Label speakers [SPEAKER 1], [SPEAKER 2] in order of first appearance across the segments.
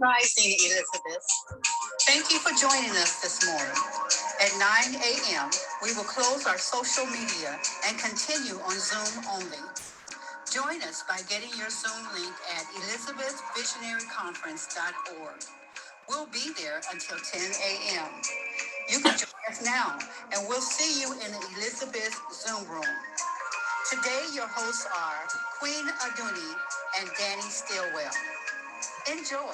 [SPEAKER 1] Rising, Elizabeth. Thank you for joining us this morning. At 9 a.m., we will close our social media and continue on Zoom only. Join us by getting your Zoom link at elizabethvisionaryconference.org. We'll be there until 10 a.m. You can join us now, and we'll see you in the Elizabeth Zoom room. Today, your hosts are Queen Aduni and Danny Stillwell. Enjoy.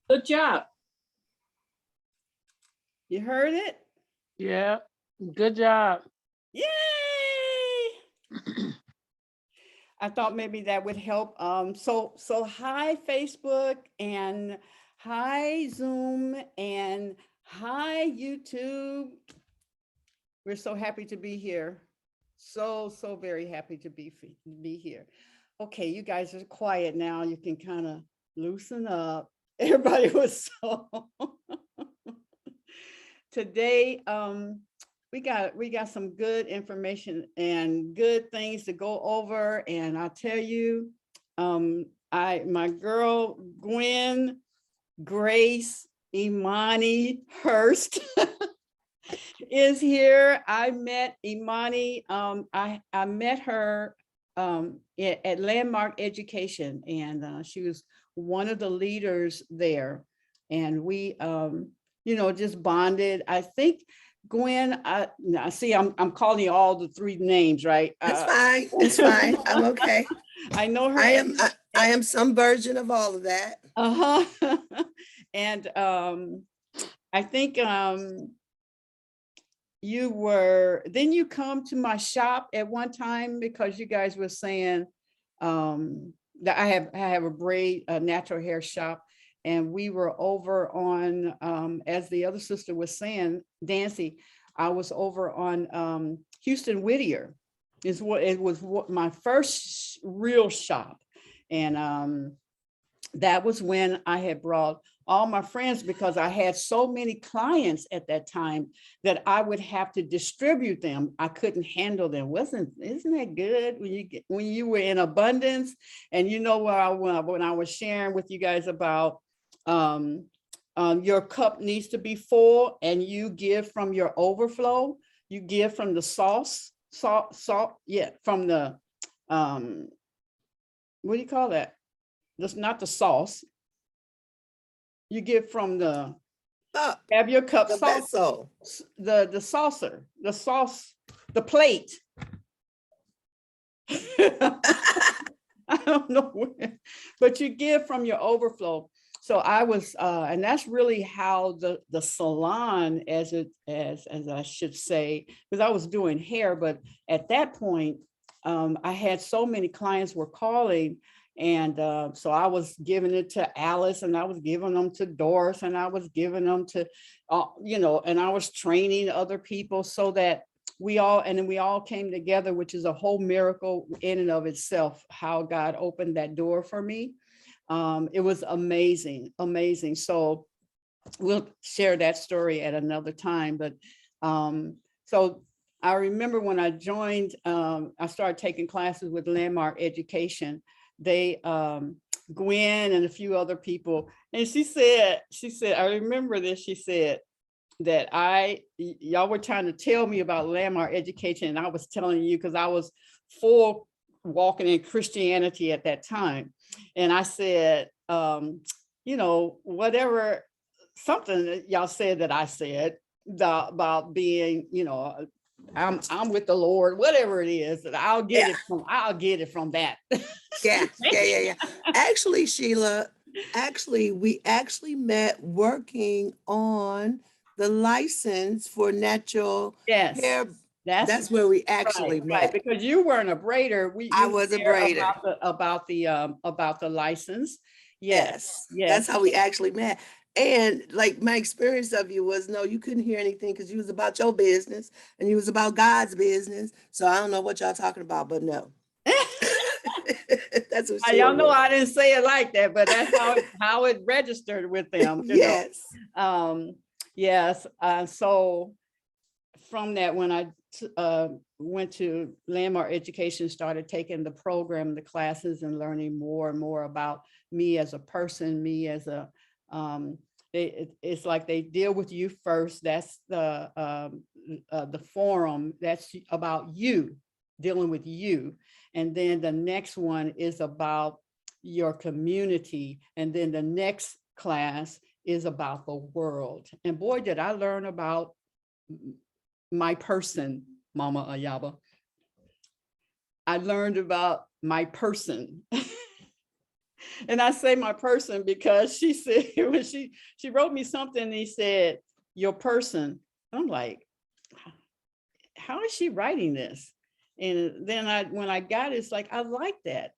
[SPEAKER 2] Good job. You heard it?
[SPEAKER 3] Yeah, good job.
[SPEAKER 2] Yay! I thought maybe that would help. So hi Facebook and hi Zoom and hi YouTube. We're so happy to be here. So very happy to be here. Okay, you guys are quiet now. You can kind of loosen up. Everybody was so today. We got some good information and good things to go over. And I'll tell you, my girl Gwen, Grace, Imani Hurst is here. I met Imani. I met her at Landmark Education, and she was one of the leaders there, and we just bonded. I think Gwen, I see I'm calling you all the three names, right?
[SPEAKER 4] That's fine. It's fine. I'm okay.
[SPEAKER 2] I know her.
[SPEAKER 4] I am some version of all of that.
[SPEAKER 2] And I think you come to my shop at one time because you guys were saying that I have a natural hair shop, and we were over on as the other sister was saying, Dancy, I was over on Houston Whittier it was my first real shop, and that was when I had brought all my friends, because I had so many clients at that time that I would have to distribute them. I couldn't handle them. Isn't that good when you were in abundance? And you know where when I was sharing with you guys about your cup needs to be full, and you give from your overflow. You give from the salt, yeah, from the what do you call that? That's not the sauce. You get from the have your cup
[SPEAKER 4] the
[SPEAKER 2] sauce,
[SPEAKER 4] vessel,
[SPEAKER 2] the saucer, the sauce, the plate. I don't know where, but you give from your overflow. So I was, and that's really how the salon, as I should say, because I was doing hair, but at that point, I had so many clients were calling. And so I was giving it to Alice, and I was giving them to Doris, and I was giving them to, and I was training other people so that we all came together, which is a whole miracle in and of itself, how God opened that door for me. It was amazing. So we'll share that story at another time. But so I remember when I joined, I started taking classes with Landmark Education. They Gwen and a few other people, and she said I remember this, she said that y'all were trying to tell me about Landmark Education, and I was telling you because I was full walking in Christianity at that time, and I said whatever, something that y'all said that I said about being, I'm with the Lord, whatever it is, that I'll get it from that.
[SPEAKER 4] Yeah. Actually, Sheila, we met working on the license for natural hair. That's where we actually met.
[SPEAKER 2] Right, because you weren't a braider.
[SPEAKER 4] I was a braider.
[SPEAKER 2] About the license. Yes.
[SPEAKER 4] That's how we actually met. And like my experience of you was, no, you couldn't hear anything because you was about your business and you was about God's business. So I don't know what y'all talking about, but no. That's what
[SPEAKER 2] y'all know. I didn't say it like that, but that's how it registered with them.
[SPEAKER 4] Yes.
[SPEAKER 2] Yes. So from that, when I went to Landmark Education, started taking the program, the classes, and learning more and more about me as a person, me as a, it's like they deal with you first. That's the forum. That's about you, dealing with you. And then the next one is about your community. And then the next class is about the world. And boy, did I learn about my person, Mama Ayaba. I learned about my person. And I say my person because she said, when she wrote me something, and he said, your person. I'm like, how is she writing this? And then when I got it, it's like, I like that.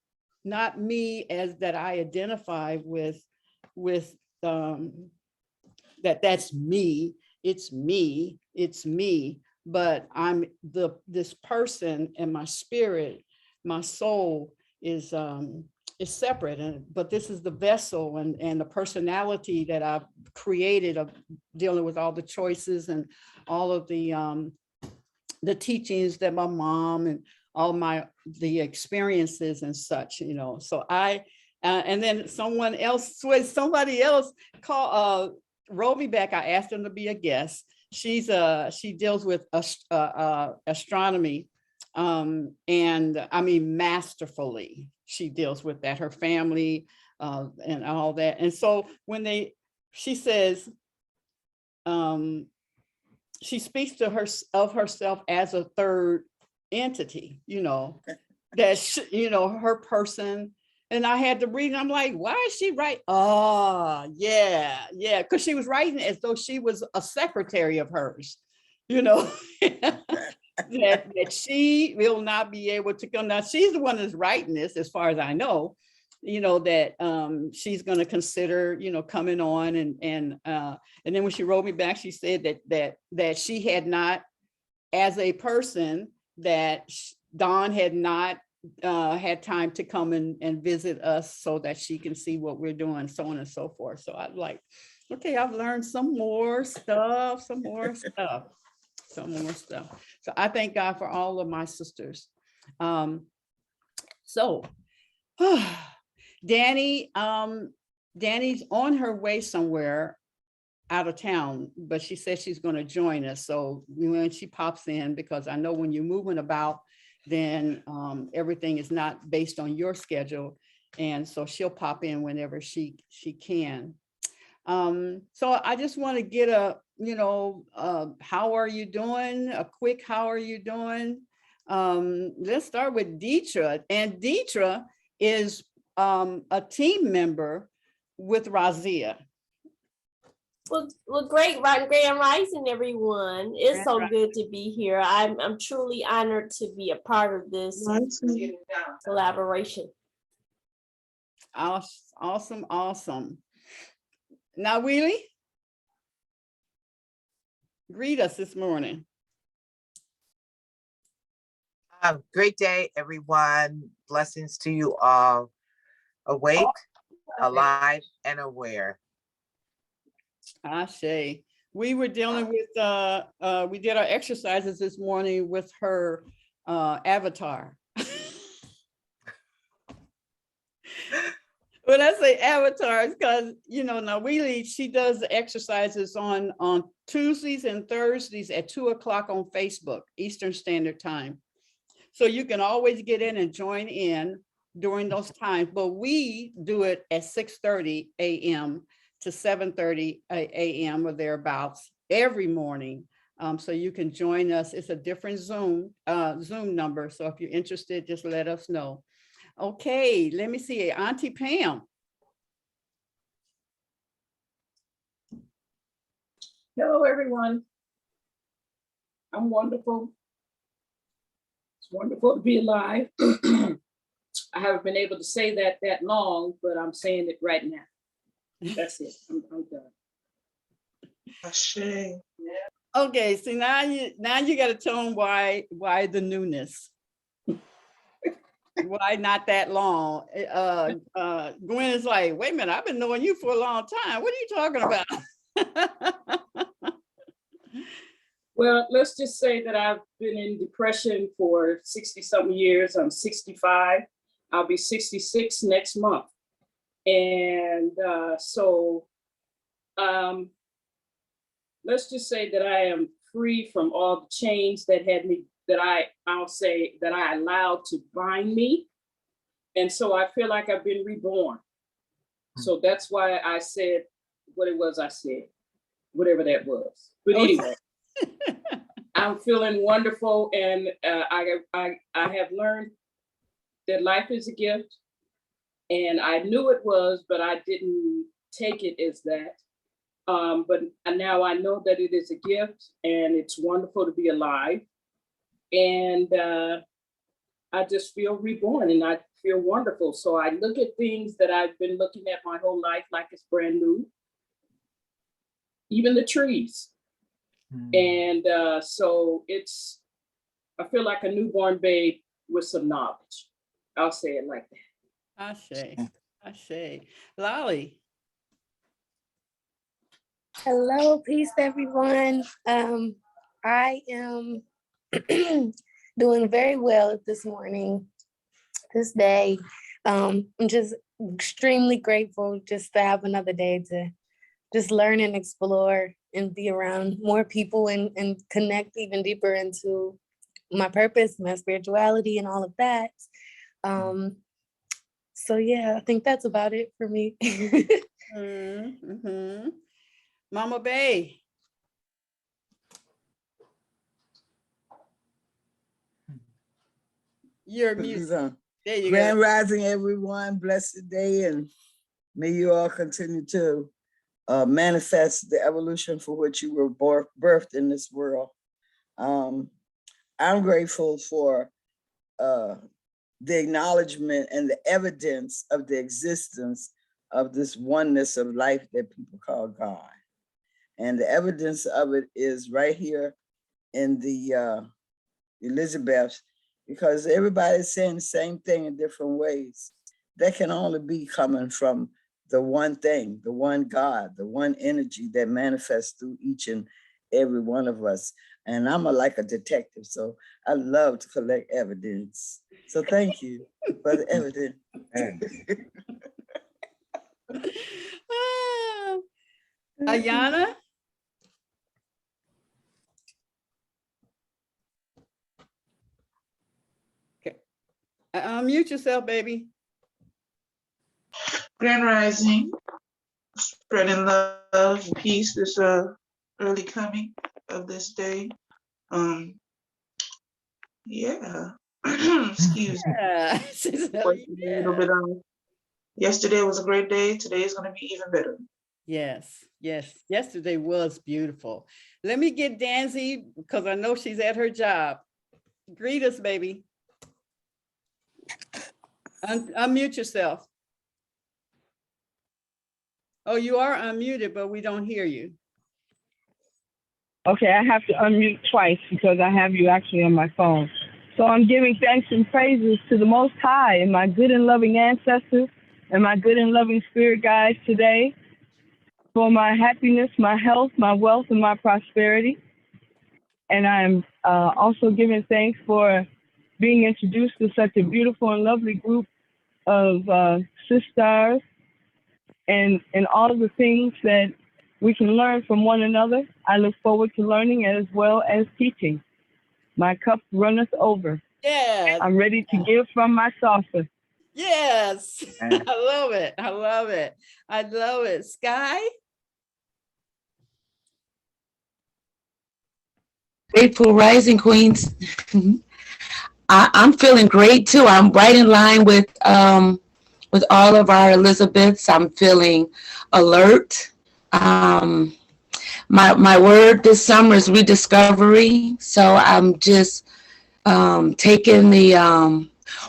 [SPEAKER 2] Not me as that I identify with that's me. It's me. It's me. But I'm this person, and my spirit, my soul is separate. But this is the vessel and the personality that I've created of dealing with all the choices and all of the teachings that my mom and all the experiences and such, So and then somebody else wrote me back. I asked them to be a guest. She deals with astronomy, and I mean, masterfully, she deals with that, her family, and all that. And so when she says, she speaks to herself as a third entity, that her person. And I had to read, and I'm like, why is she writing? Oh, yeah, because she was writing as though she was a secretary of hers, that she will not be able to come. Now, she's the one that's writing this, as far as I know, that she's going to consider, coming on. And then when she wrote me back, she said that she had not, as a person, that Dawn had not had time to come and visit us so that she can see what we're doing, so on and so forth. So I'm like, okay, I've learned some more stuff. So I thank God for all of my sisters. Danni, Danni's on her way somewhere out of town, but she says she's going to join us. So when she pops in, because I know when you're moving about, then everything is not based on your schedule. And so she'll pop in whenever she can. So I just want to get how are you doing? A quick, how are you doing? Let's start with Deetra. And Deetra is a team member with Razia.
[SPEAKER 5] Well, great Grand Rising, everyone. It's so good to be here. I'm truly honored to be a part of this collaboration.
[SPEAKER 2] Awesome. Now, Wheelie, greet us this morning.
[SPEAKER 6] Great day, everyone. Blessings to you all. Awake, alive, and aware.
[SPEAKER 2] Ashe. We were dealing with, we did our exercises this morning with her avatar. When I say avatars, because, now Wheelie, she does the exercises on Tuesdays and Thursdays at 2:00 on Facebook, Eastern Standard Time. So you can always get in and join in during those times, but we do it at 6:30 a.m. to 7:30 a.m. or thereabouts every morning. So you can join us. It's a different Zoom number. So if you're interested, just let us know. Okay, let me see. Auntie Pam.
[SPEAKER 7] Hello, everyone. I'm wonderful. It's wonderful to be alive. I haven't been able to say that long, but I'm saying it right now. That's it. I'm done.
[SPEAKER 2] Okay, so now you got to tell them why the newness. Why not that long? Gwen is like, wait a minute, I've been knowing you for a long time. What are you talking about?
[SPEAKER 7] Well, let's just say that I've been in depression for 60-something years. I'm 65. I'll be 66 next month. And let's just say that I am free from all the chains that had me, that I'll say that I allowed to bind me. And so I feel like I've been reborn. So that's why I said what it was I said, whatever that was. But anyway, I'm feeling wonderful, and I have learned that life is a gift, and I knew it was, but I didn't take it as that. But now I know that it is a gift, and it's wonderful to be alive. And I just feel reborn, and I feel wonderful. So I look at things that I've been looking at my whole life like it's brand new, even the trees. And so I feel like a newborn babe with some knowledge. I'll say it like that.
[SPEAKER 2] Ashe. Lolly.
[SPEAKER 8] Hello, peace everyone. I am doing very well this morning, this day. I'm just extremely grateful just to have another day to just learn and explore and be around more people and connect even deeper into my purpose, my spirituality, and all of that. So yeah, I think that's about it for me.
[SPEAKER 2] Mama Bay. You're music. There you
[SPEAKER 9] Grand
[SPEAKER 2] go.
[SPEAKER 9] Rising, everyone. Blessed day, and may you all continue to manifest the evolution for which you were birthed in this world. I'm grateful for the acknowledgement and the evidence of the existence of this oneness of life that people call God. And the evidence of it is right here in the Elizabeth, because everybody's saying the same thing in different ways. That can only be coming from the one thing, the one God, the one energy that manifests through each and every one of us. And I'm like a detective, so I love to collect evidence. So thank you for the evidence.
[SPEAKER 2] Ayana. Okay. Unmute yourself, baby.
[SPEAKER 10] Grand Rising, spreading love, peace this early coming of this day. Yeah. Excuse me.
[SPEAKER 2] Yeah.
[SPEAKER 10] A little bit yesterday was a great day. Today is going to be even better.
[SPEAKER 2] Yes. Yesterday was beautiful. Let me get Danzy, because I know she's at her job. Greet us, baby. Unmute yourself. Oh, you are unmuted, but we don't hear you.
[SPEAKER 11] Okay, I have to unmute twice because I have you actually on my phone. So I'm giving thanks and praises to the Most High and my good and loving ancestors and my good and loving spirit guides today for my happiness, my health, my wealth, and my prosperity. And I'm also giving thanks for being introduced to such a beautiful and lovely group of sisters and all of the things that we can learn from one another. I look forward to learning as well as teaching. My cup runneth over.
[SPEAKER 2] Yeah.
[SPEAKER 11] I'm ready to give from my saucer.
[SPEAKER 2] Yes. I love it. Sky?
[SPEAKER 12] Grateful Rising, Queens. I'm feeling great too. I'm right in line with all of our Elizabeths. I'm feeling alert. My word this summer is rediscovery. So I'm just taking the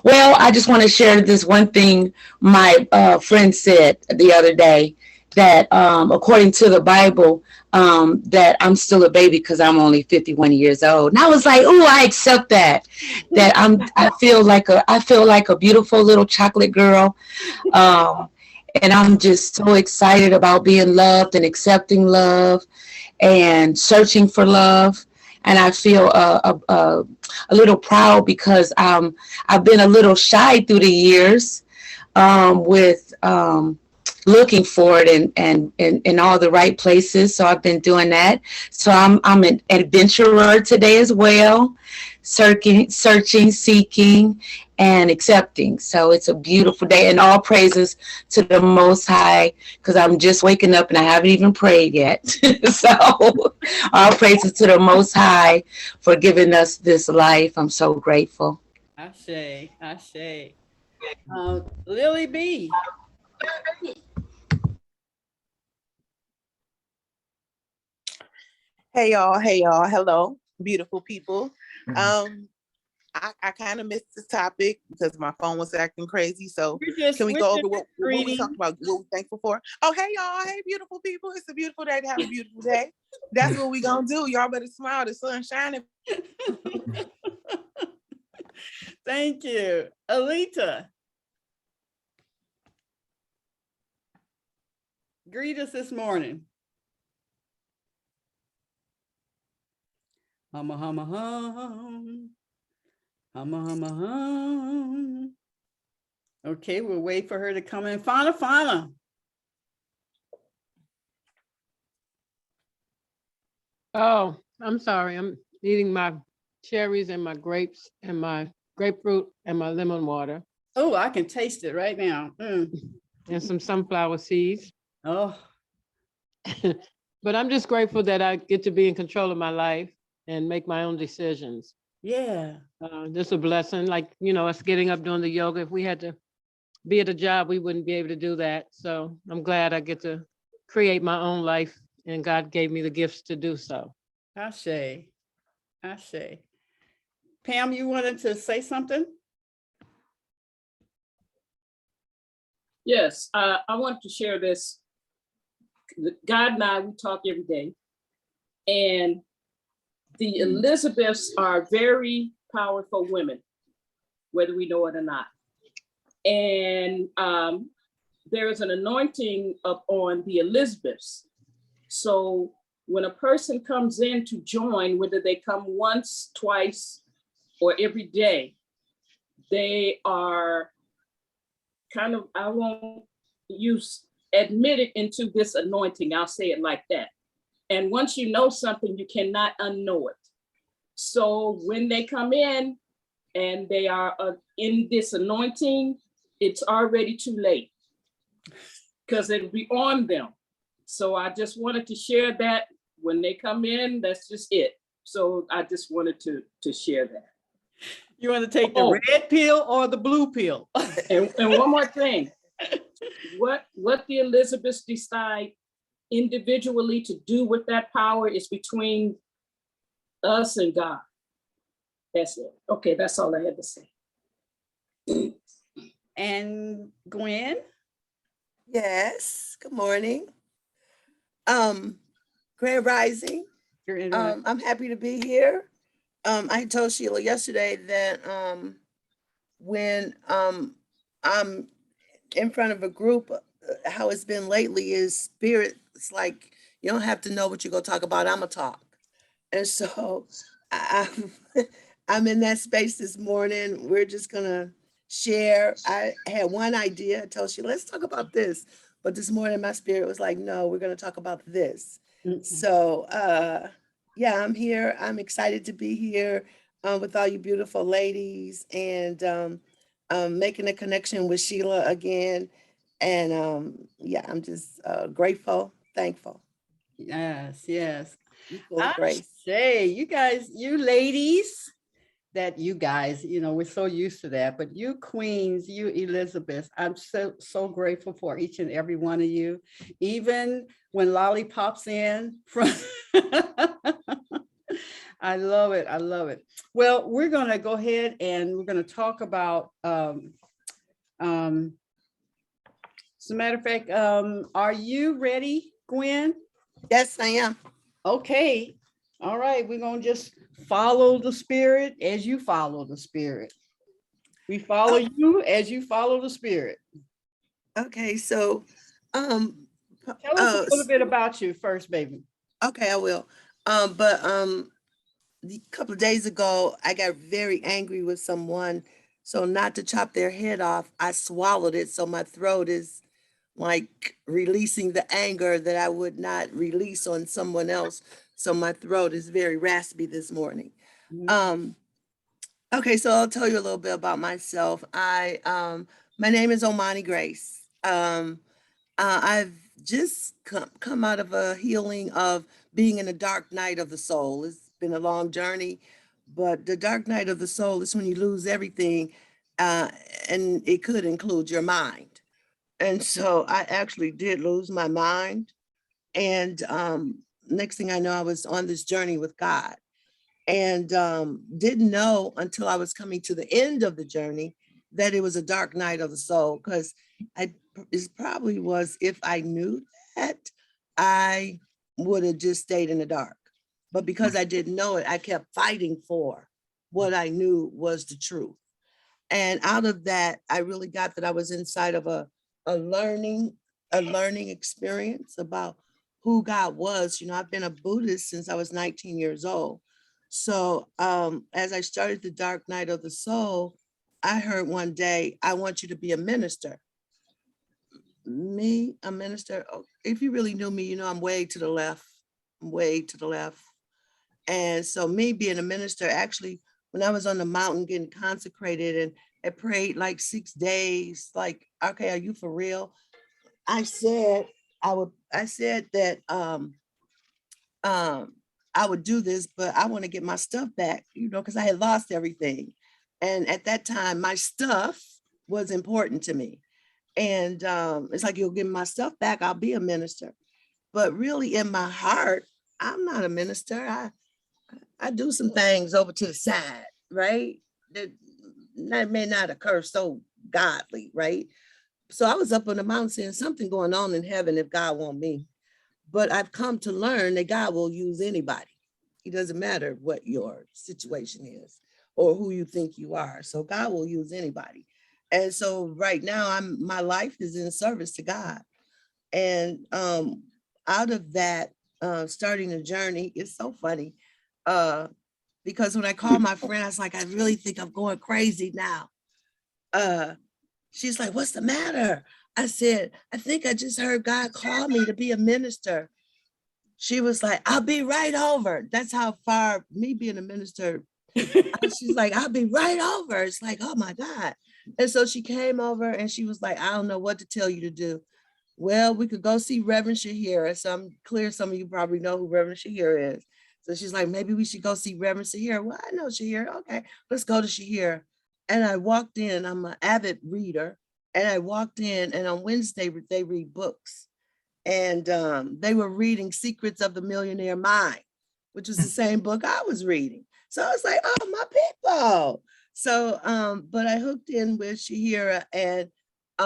[SPEAKER 12] I just want to share this one thing my friend said the other day, that according to the Bible, that I'm still a baby because I'm only 51 years old. And I was like, oh, I accept that. That I feel like a beautiful little chocolate girl. And I'm just so excited about being loved and accepting love and searching for love. and I feel a little proud because I've been a little shy through the years with looking for it and in all the right places. So I've been doing that. So I'm an adventurer today as well, searching, seeking, and accepting. So it's a beautiful day, and all praises to the Most High, because I'm just waking up and I haven't even prayed yet. So all praises to the Most High for giving us this life. I'm so grateful.
[SPEAKER 2] Ashe, Ashe. Lily B.
[SPEAKER 13] Hey y'all, hello, beautiful people. I kind of missed this topic because my phone was acting crazy. So can we go over what we talked about, what we're thankful for? Oh, hey y'all, hey beautiful people. It's a beautiful day to have a beautiful day. That's what we gonna do. Y'all better smile, the sun's shining.
[SPEAKER 2] Thank you. Alita. Greet us this morning. Hum, hum, hum. Hum, hum, hum. Okay, we'll wait for her to come in. Fauna.
[SPEAKER 3] Oh, I'm sorry. I'm eating my cherries and my grapes and my grapefruit and my lemon water.
[SPEAKER 2] Oh, I can taste it right now.
[SPEAKER 3] And some sunflower seeds.
[SPEAKER 2] Oh.
[SPEAKER 3] But I'm just grateful that I get to be in control of my life and make my own decisions.
[SPEAKER 2] Yeah.
[SPEAKER 3] This is a blessing. Like, you know, us getting up doing the yoga. If we had to be at a job, we wouldn't be able to do that. So I'm glad I get to create my own life, and God gave me the gifts to do so.
[SPEAKER 2] Ashe. Pam, you wanted to say something?
[SPEAKER 7] Yes, I want to share this. God and I, we talk every day. And the Elizabeths are very powerful women, whether we know it or not. And there is an anointing upon the Elizabeths. So when a person comes in to join, whether they come once, twice, or every day, they are kind of, I won't use admitted into this anointing. I'll say it like that. And once you know something, you cannot unknow it. So when they come in and they are in this anointing, it's already too late because it'll be on them. So I just wanted to share that when they come in, that's just it. So I just wanted to share that.
[SPEAKER 2] You want to take the red pill or the blue pill?
[SPEAKER 7] And one more thing. What the Elizabeths decide individually to do with that power is between us and God. That's it. Okay, that's all I had to say.
[SPEAKER 2] And Gwen?
[SPEAKER 4] Yes, good morning. Grand Rising. I'm happy to be here. I told Sheila yesterday that when I'm in front of a group, how it's been lately is spirit. It's like, you don't have to know what you're gonna talk about, I'm gonna talk. And so I'm in that space this morning. We're just gonna share. I had one idea. I told Sheila, let's talk about this. But this morning my spirit was like, no, we're gonna talk about this. So yeah, I'm here. I'm excited to be here with all you beautiful ladies and making a connection with Sheila again. And yeah, I'm just grateful, thankful.
[SPEAKER 2] Yes.
[SPEAKER 4] Full of grace.
[SPEAKER 2] Say, you guys, you ladies, you know, we're so used to that, but you queens, you Elizabeth, I'm so grateful for each and every one of you. Even when Lolly pops in from I love it. Well, we're gonna go ahead and we're gonna talk about as a matter of fact, are you ready, Gwen?
[SPEAKER 4] Yes, I am.
[SPEAKER 2] Okay. All right. We're going to just follow the spirit as you follow the spirit. We follow you as you follow the spirit.
[SPEAKER 4] Okay. So,
[SPEAKER 2] tell us a little bit about you first, baby.
[SPEAKER 4] Okay, I will. a couple of days ago, I got very angry with someone. So not to chop their head off, I swallowed it. So my throat is like releasing the anger that I would not release on someone else. So my throat is very raspy this morning. Okay, so I'll tell you a little bit about myself. My name is Omani Grace. I've just come out of a healing of being in a dark night of the soul. It's been a long journey, but the dark night of the soul is when you lose everything, and it could include your mind. And so I actually did lose my mind. And next thing I know, I was on this journey with God, and didn't know until I was coming to the end of the journey that it was a dark night of the soul, because it probably was, if I knew that, I would have just stayed in the dark. But because I didn't know it, I kept fighting for what I knew was the truth. And out of that, I really got that I was inside of a learning experience about who God was. You know, I've been a Buddhist since I was 19 years old. So as I started the dark night of the soul, I heard one day, I want you to be a minister. Me, a minister? Oh, if you really knew me, you know I'm way to the left. I'm way to the left. And so me being a minister, actually, when I was on the mountain getting consecrated and I prayed like 6 days, like, okay, are you for real? I said that I would do this, but I want to get my stuff back, you know, because I had lost everything. And at that time, my stuff was important to me. And it's like, you'll give me my stuff back, I'll be a minister. But really in my heart, I'm not a minister. I do some things over to the side, right? That may not occur so godly, right? So I was up on the mountain saying something going on in heaven if God want me. But I've come to learn that God will use anybody. It doesn't matter what your situation is or who you think you are. So God will use anybody. And so right now my life is in service to God. And out of that, starting a journey, it's so funny. Because when I called my friend, I was like, I really think I'm going crazy now. She's like, what's the matter? I said, I think I just heard God call me to be a minister. She was like, I'll be right over. That's how far me being a minister, she's like, I'll be right over. It's like, oh my God. And so she came over and she was like, I don't know what to tell you to do. Well, we could go see Reverend Shahira. So I'm clear some of you probably know who Reverend Shahira is. So she's like, maybe we should go see Reverend Shahira. Well, I know Shahira. Okay, let's go to Shahira. And I walked in, I'm an avid reader. And I walked in, and on Wednesday, they read books. And they were reading Secrets of the Millionaire Mind, which was the same book I was reading. So I was like, oh, my people. So, but I hooked in with Shahira, and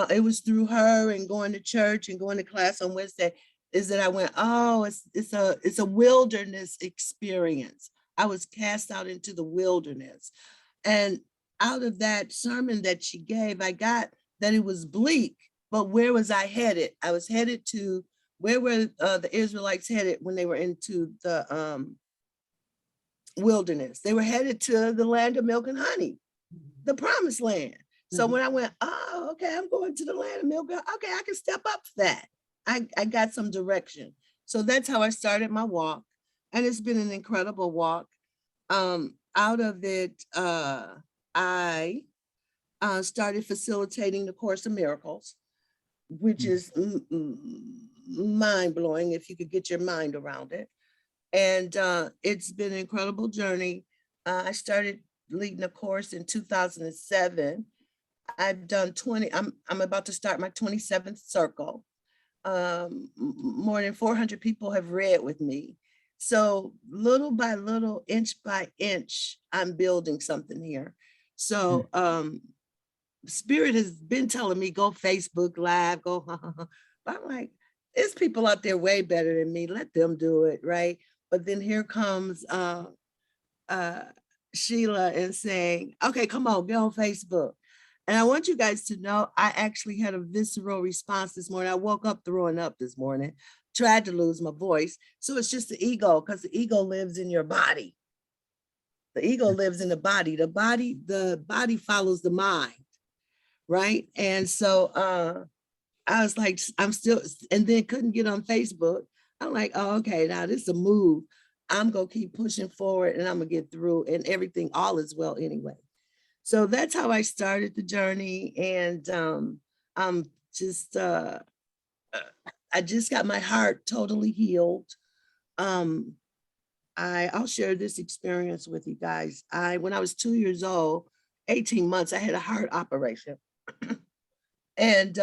[SPEAKER 4] it was through her and going to church and going to class on Wednesday is that I went, oh, it's a wilderness experience. I was cast out into the wilderness. And out of that sermon that she gave, I got that it was bleak, but where was I headed? I was headed to, where were the Israelites headed when they were into the wilderness? They were headed to the land of milk and honey, the promised land. So when I went, oh, okay, I'm going to the land of milk, okay, I can step up to that. I got some direction. So that's how I started my walk. And it's been an incredible walk. Out of it, I started facilitating the Course of Miracles, which is mind-blowing if you could get your mind around it. And it's been an incredible journey. I started leading a course in 2007. I've done 20, I'm about to start my 27th circle. More than 400 people have read with me. So little by little, inch by inch, I'm building something here. So Spirit has been telling me, go Facebook Live, go, but I'm like, there's people out there way better than me. Let them do it, right? But then here comes Sheila and saying, okay, come on, get on Facebook. And I want you guys to know, I actually had a visceral response this morning. I woke up throwing up this morning, tried to lose my voice. So it's just the ego, because the ego lives in your body. The ego lives in the body. The body follows the mind, right? And so I was like, I'm still, and then couldn't get on Facebook. I'm like, oh, okay, now this is a move. I'm gonna keep pushing forward and I'm gonna get through, and everything, all is well anyway. So that's how I started the journey. And I'm just, I just got my heart totally healed. I'll share this experience with you guys. When I was 2 years old, 18 months, I had a heart operation. And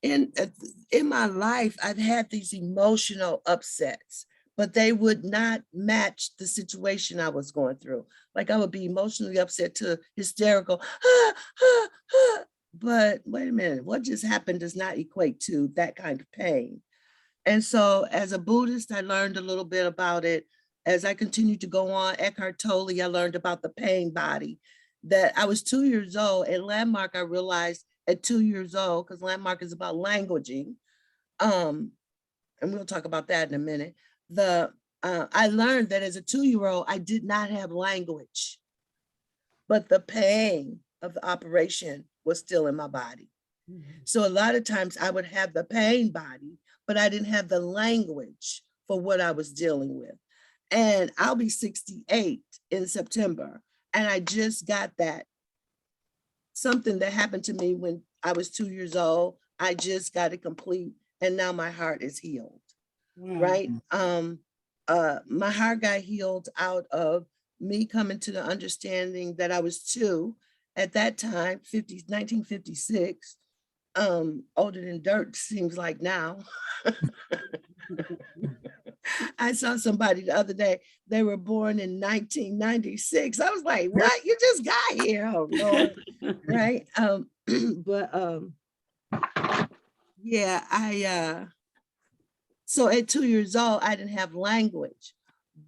[SPEAKER 4] in my life, I've had these emotional upsets, but they would not match the situation I was going through. Like I would be emotionally upset to hysterical, but wait a minute, what just happened does not equate to that kind of pain. And so as a Buddhist, I learned a little bit about it. As I continued to go on, Eckhart Tolle, I learned about the pain body. That I was 2 years old. At Landmark, I realized at 2 years old, because Landmark is about languaging, and we'll talk about that in a minute. I learned that as a 2-year-old, I did not have language, but the pain of the operation was still in my body. So a lot of times I would have the pain body, but I didn't have the language for what I was dealing with. And I'll be 68 in September. And I just got that. Something that happened to me when I was 2 years old, I just got it complete. And now my heart is healed, right? My heart got healed out of me coming to the understanding that I was 2 at that time, 1956. Older than dirt seems like now. I saw somebody the other day, they were born in 1996. I was like, what? You just got here. Oh Lord. Right. But yeah, so at 2 years old, I didn't have language.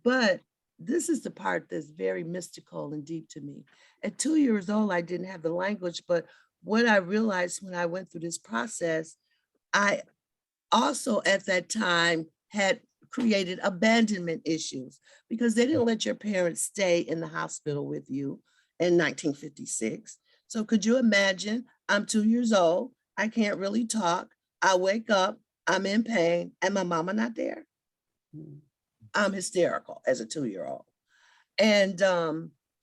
[SPEAKER 4] But this is the part that's very mystical and deep to me. At 2 years old, I didn't have the language, but what I realized when I went through this process, I also at that time had created abandonment issues because they didn't let your parents stay in the hospital with you in 1956. So could you imagine, I'm 2 years old, I can't really talk, I wake up, I'm in pain, and my mama not there? I'm hysterical as a 2-year-old. And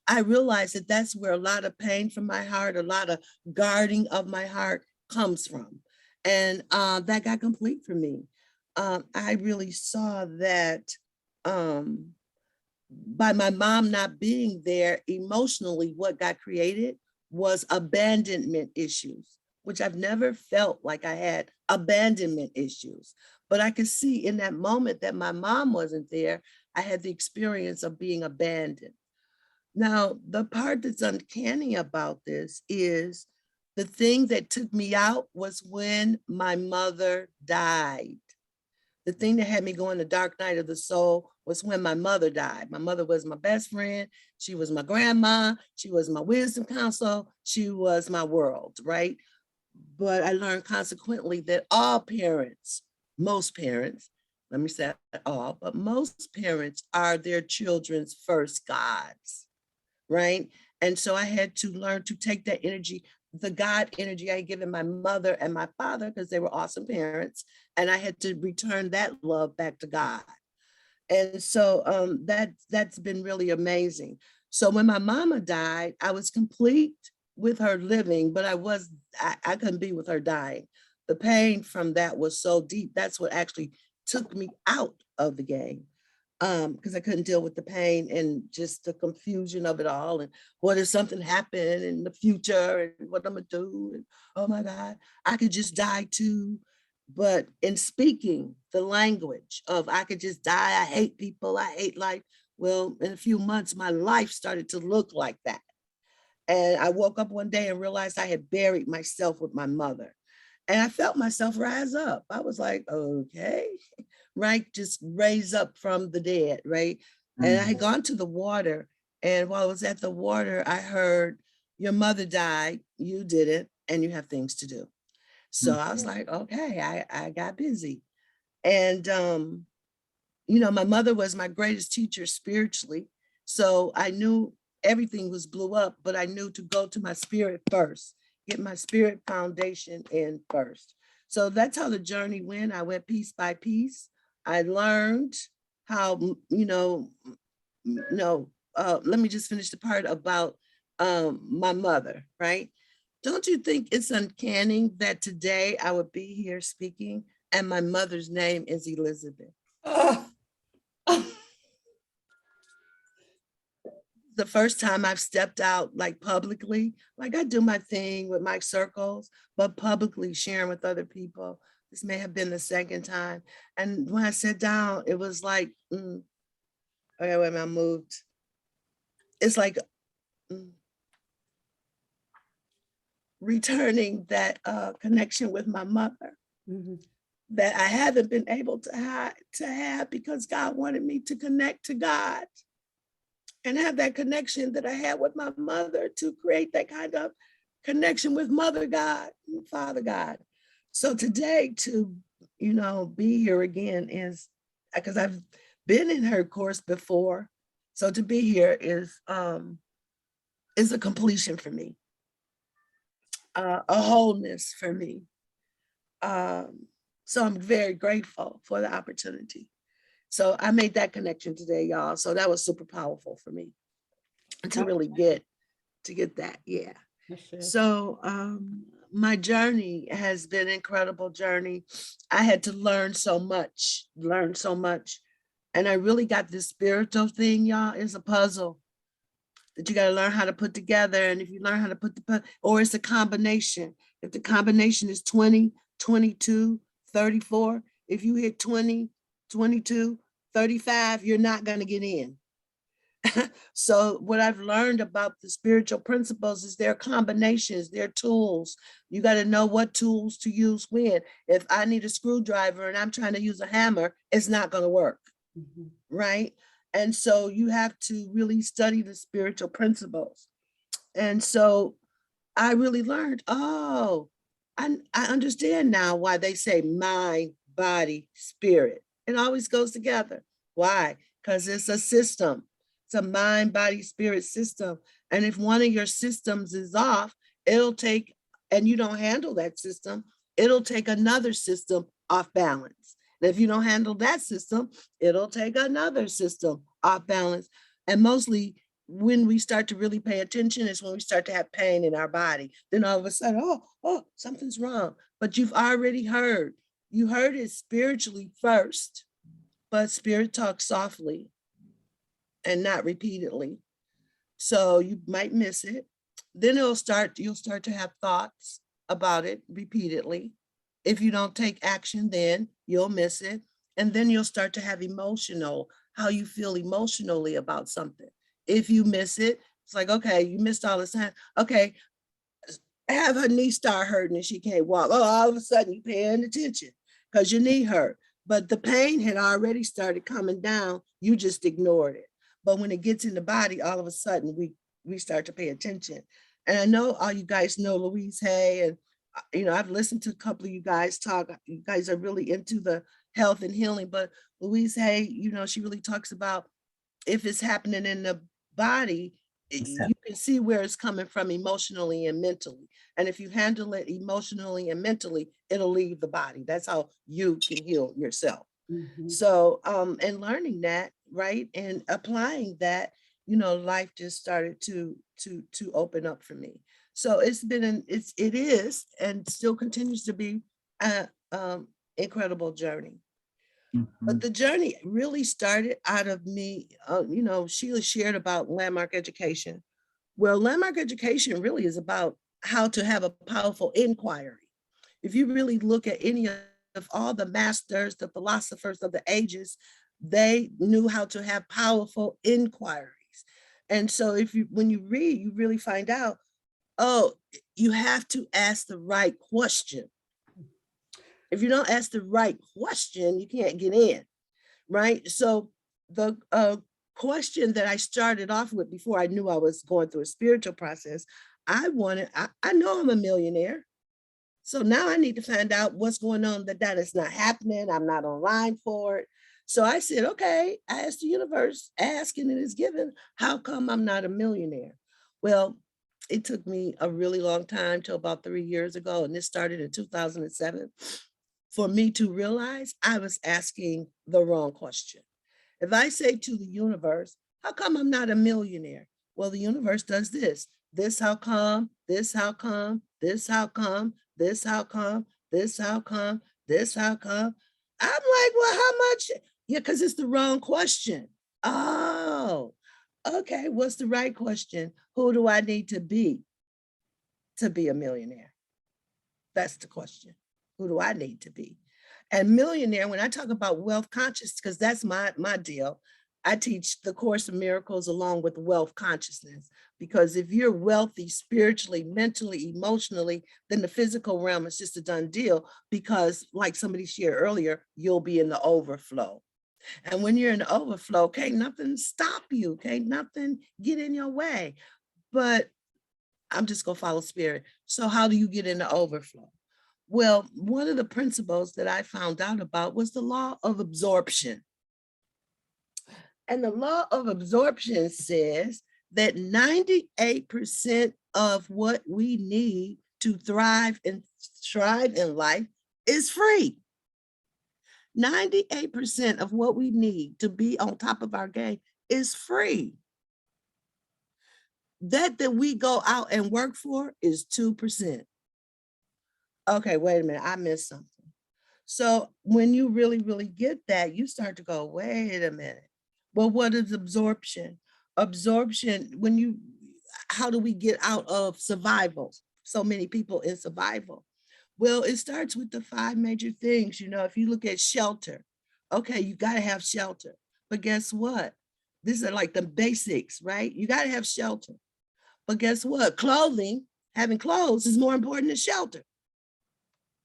[SPEAKER 4] I realized that that's where a lot of pain from my heart, a lot of guarding of my heart comes from. And that got complete for me. I really saw that by my mom not being there emotionally, what got created was abandonment issues, which I've never felt like I had abandonment issues. But I could see in that moment that my mom wasn't there, I had the experience of being abandoned. Now, the part that's uncanny about this is the thing that took me out was when my mother died. The thing that had me going the dark night of the soul was when my mother died. My mother was my best friend. She was my grandma. She was my wisdom counsel. She was my world, right? But I learned consequently that all parents, most parents, let me say all, but most parents are their children's first gods, right? And so I had to learn to take that energy, the God energy I had given my mother and my father, because they were awesome parents, and I had to return that love back to God. And so that's been really amazing. So when my mama died, I was complete with her living, but I couldn't be with her dying. The pain from that was so deep. That's what actually took me out of the game. Because I couldn't deal with the pain and just the confusion of it all. And what if something happened in the future and what I'm gonna do? And oh my God, I could just die too. But in speaking the language of I could just die, I hate people, I hate life. Well, in a few months, my life started to look like that. And I woke up one day and realized I had buried myself with my mother. And I felt myself rise up. I was like, okay, right? Just raise up from the dead, right? And I had gone to the water. And while I was at the water, I heard, your mother died, you did it, and you have things to do. So I was like, okay, I got busy. And you know, my mother was my greatest teacher spiritually. So I knew everything was blew up, but I knew to go to my spirit first, get my spirit foundation in first. So that's how the journey went. I went piece by piece. I learned how, let me just finish the part about my mother, right? Don't you think it's uncanny that today I would be here speaking and my mother's name is Elizabeth? The first time I've stepped out like publicly, like I do my thing with my circles, but publicly sharing with other people. This may have been the second time. And when I sat down, it was like, okay, wait a minute, I moved. It's like returning that connection with my mother that I haven't been able to have because God wanted me to connect to God and have that connection that I had with my mother to create that kind of connection with Mother God and Father God. So today to, be here again is because I've been in her course before. So to be here is a completion for me, a wholeness for me. So I'm very grateful for the opportunity. So I made that connection today, y'all. So that was super powerful for me to really get that. Yeah. So my journey has been an incredible journey. I had to learn so much. And I really got this spiritual thing, y'all. It's a puzzle that you got to learn how to put together. And if you learn how to put or it's a combination. If the combination is 20, 22, 34, if you hit 20, 22, 35, you're not going to get in. So what I've learned about the spiritual principles is their combinations, their tools. You got to know what tools to use when. If I need a screwdriver and I'm trying to use a hammer, it's not going to work, right? And so you have to really study the spiritual principles. And so I really learned, I understand now why they say mind, body, spirit. It always goes together. Why? Because it's a system. It's a mind, body, spirit system. And if one of your systems is off, and you don't handle that system, it'll take another system off balance. And if you don't handle that system, it'll take another system off balance. And mostly when we start to really pay attention is when we start to have pain in our body. Then all of a sudden, oh, something's wrong. But you've already heard. You heard it spiritually first, but spirit talks softly and not repeatedly. So you might miss it. Then you'll start to have thoughts about it repeatedly. If you don't take action, then you'll miss it. And then you'll start to have how you feel emotionally about something. If you miss it, it's like, okay, you missed all this time. Okay, have her knee start hurting and she can't walk. Oh, all of a sudden you're paying attention because your knee hurt. But the pain had already started coming down. You just ignored it. But when it gets in the body, all of a sudden we start to pay attention. And I know all you guys know Louise-Hay, and I've listened to a couple of you guys talk. You guys are really into the health and healing, but Louise-Hay, she really talks about if it's happening in the body, you can see where it's coming from emotionally and mentally. And if you handle it emotionally and mentally, it'll leave the body. That's how you can heal yourself. So, and learning that, right, and applying that, life just started to open up for me. So it is and still continues to be an incredible journey. But the journey really started out of me. Sheila shared about landmark education. Well, landmark education really is about how to have a powerful inquiry. If you really look at any of all the masters, the philosophers of the ages, they knew how to have powerful inquiries. And so when you read, you really find out, you have to ask the right question. If you don't ask the right question, you can't get in, right? So the question that I started off with before I knew I was going through a spiritual process, I know I'm a millionaire. So now I need to find out what's going on that is not happening. I'm not online for it. So I said, okay, I asked the universe, ask and it is given. How come I'm not a millionaire? Well, it took me a really long time till about 3 years ago, and this started in 2007, for me to realize I was asking the wrong question. If I say to the universe, how come I'm not a millionaire? Well, the universe does this. This how come, this how come, this how come, this how come, this how come, this how come. I'm like, well, how much? Yeah, because it's the wrong question. Oh, okay. What's the right question? Who do I need to be a millionaire? That's the question. Who do I need to be? And millionaire, when I talk about wealth conscious, because that's my deal, I teach the Course of Miracles along with wealth consciousness. Because if you're wealthy spiritually, mentally, emotionally, then the physical realm is just a done deal. Because like somebody shared earlier, you'll be in the overflow. And when you're in the overflow, can't nothing stop you, can't nothing get in your way. But I'm just gonna follow spirit. So how do you get in the overflow? Well, one of the principles that I found out about was the law of absorption. And the law of absorption says that 98% of what we need to thrive and strive in life is free. 98% of what we need to be on top of our game is free. That we go out and work for is 2%. Okay, wait a minute, I missed something. So when you really, really get that, you start to go, wait a minute. Well, what is absorption? Absorption, how do we get out of survival? So many people in survival. Well, it starts with the 5 major things. You know, if you look at shelter, okay, you got to have shelter. But guess what? These are like the basics, right? You got to have shelter. But guess what? Clothing, having clothes is more important than shelter,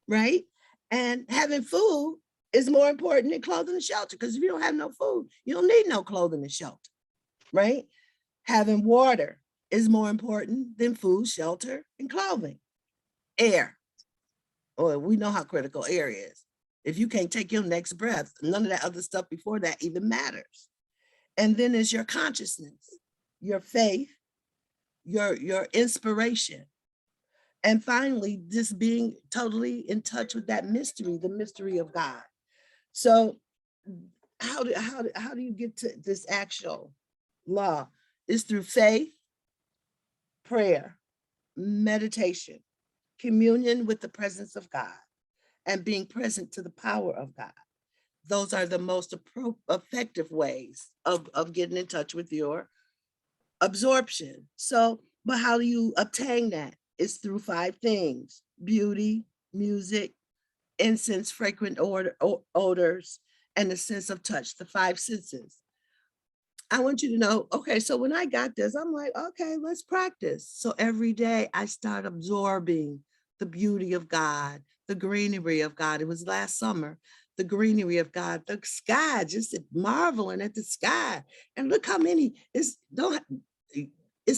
[SPEAKER 4] right? And having food is more important than clothing and shelter, because if you don't have no food, you don't need no clothing and shelter, right? Having water is more important than food, shelter, and clothing. Air. Oh, we know how critical air is. If you can't take your next breath, none of that other stuff before that even matters. And then is your consciousness, your faith, your inspiration. And finally, just being totally in touch with that mystery, the mystery of God. So how do you get to this actual law? It's through faith, prayer, meditation, communion with the presence of God, and being present to the power of God. Those are the most effective ways of getting in touch with your absorption. So, but how do you obtain that? It's through 5 things: beauty, music, incense, fragrant odors, and the sense of touch, the 5 senses. I want you to know, okay, so when I got this, I'm like, okay, let's practice. So every day I start absorbing the beauty of God, the greenery of God. It was last summer, the greenery of God, the sky, just marveling at the sky. And look how many, it's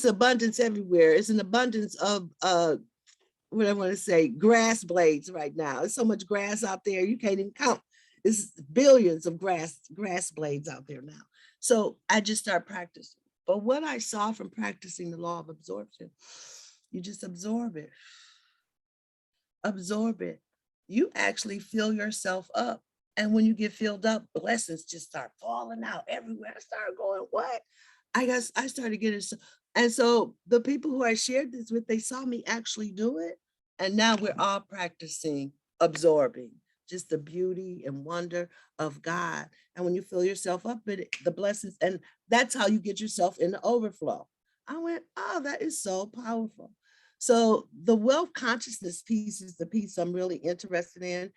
[SPEAKER 4] abundance everywhere. It's an abundance of what I want to say, grass blades right now. There's so much grass out there, you can't even count. It's billions of grass blades out there now. So I just start practicing. But what I saw from practicing the law of absorption, you just absorb it. Absorb it. You actually fill yourself up. And when you get filled up, blessings just start falling out everywhere. I started going, what? I started getting, and so the people who I shared this with, they saw me actually do it. And now we're all practicing absorbing just the beauty and wonder of God. And when you fill yourself up with it, the blessings, and that's how you get yourself in the overflow. I went, oh, that is so powerful. So the wealth consciousness piece is the piece I'm really interested in.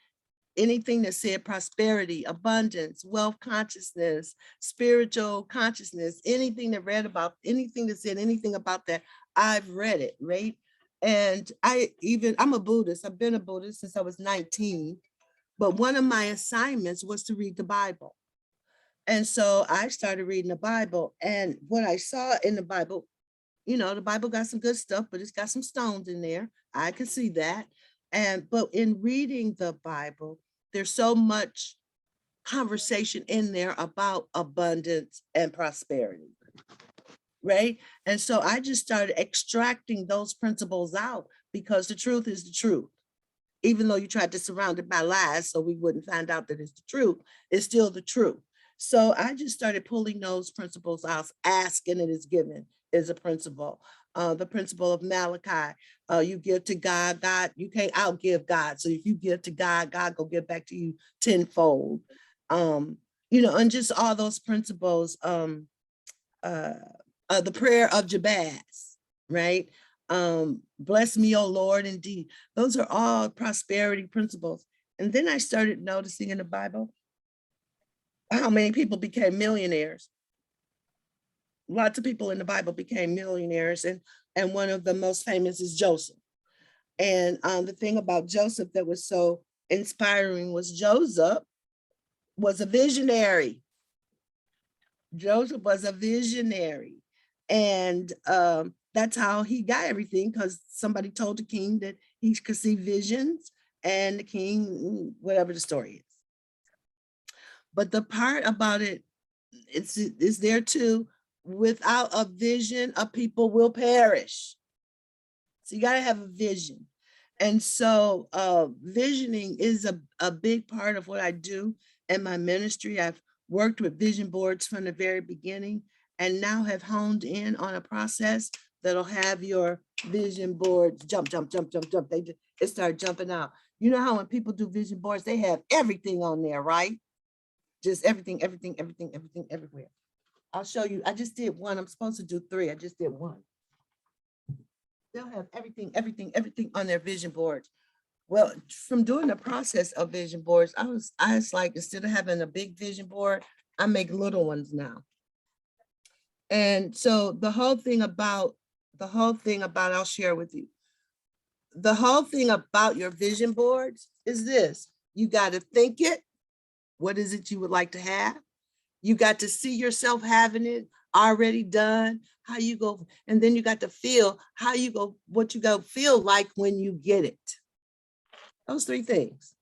[SPEAKER 4] Anything that said prosperity, abundance, wealth consciousness, spiritual consciousness, anything that read about, anything that said anything about that, I've read it, right? And I'm a Buddhist. I've been a Buddhist since I was 19. But one of my assignments was to read the Bible. And so I started reading the Bible. And what I saw in the Bible, you know, the Bible got some good stuff, but it's got some stones in there. I could see that. But in reading the Bible, there's so much conversation in there about abundance and prosperity, right? And so I just started extracting those principles out because the truth is the truth. Even though you tried to surround it by lies so we wouldn't find out that it's the truth, it's still the truth. So I just started pulling those principles out. Asking it is given is a principle. The principle of Malachi, you give to God, God, you can't outgive God. So if you give to God, God will give back to you tenfold. You know, and just all those principles, the prayer of Jabez, right? Bless me, oh Lord, indeed. Those are all prosperity principles. And then I started noticing in the Bible how many people became millionaires. Lots of people in the Bible became millionaires, and one of the most famous is Joseph. And the thing about Joseph that was so inspiring was Joseph was a visionary. Joseph was a visionary. And that's how he got everything, because somebody told the king that he could see visions, and the king, whatever the story is. But the part about it, it's there too. Without a vision, a people will perish. So you got to have a vision. And so visioning is a big part of what I do in my ministry. I've worked with vision boards from the very beginning, and now have honed in on a process that'll have your vision boards jump. It started jumping out. You know how when people do vision boards, they have everything on there, right? Just everything everywhere. I'll show you. I just did one. I'm supposed to do 3. I just did 1. They'll have everything on their vision boards. Well, from doing the process of vision boards, I was like, instead of having a big vision board, I make little ones now. And so the whole thing about, I'll share with you. The whole thing about your vision boards is this: you got to think it. What is it you would like to have? You got to see yourself having it already done, how you go, and then you got to feel how you go, what you go feel like when you get it. Those 3 things.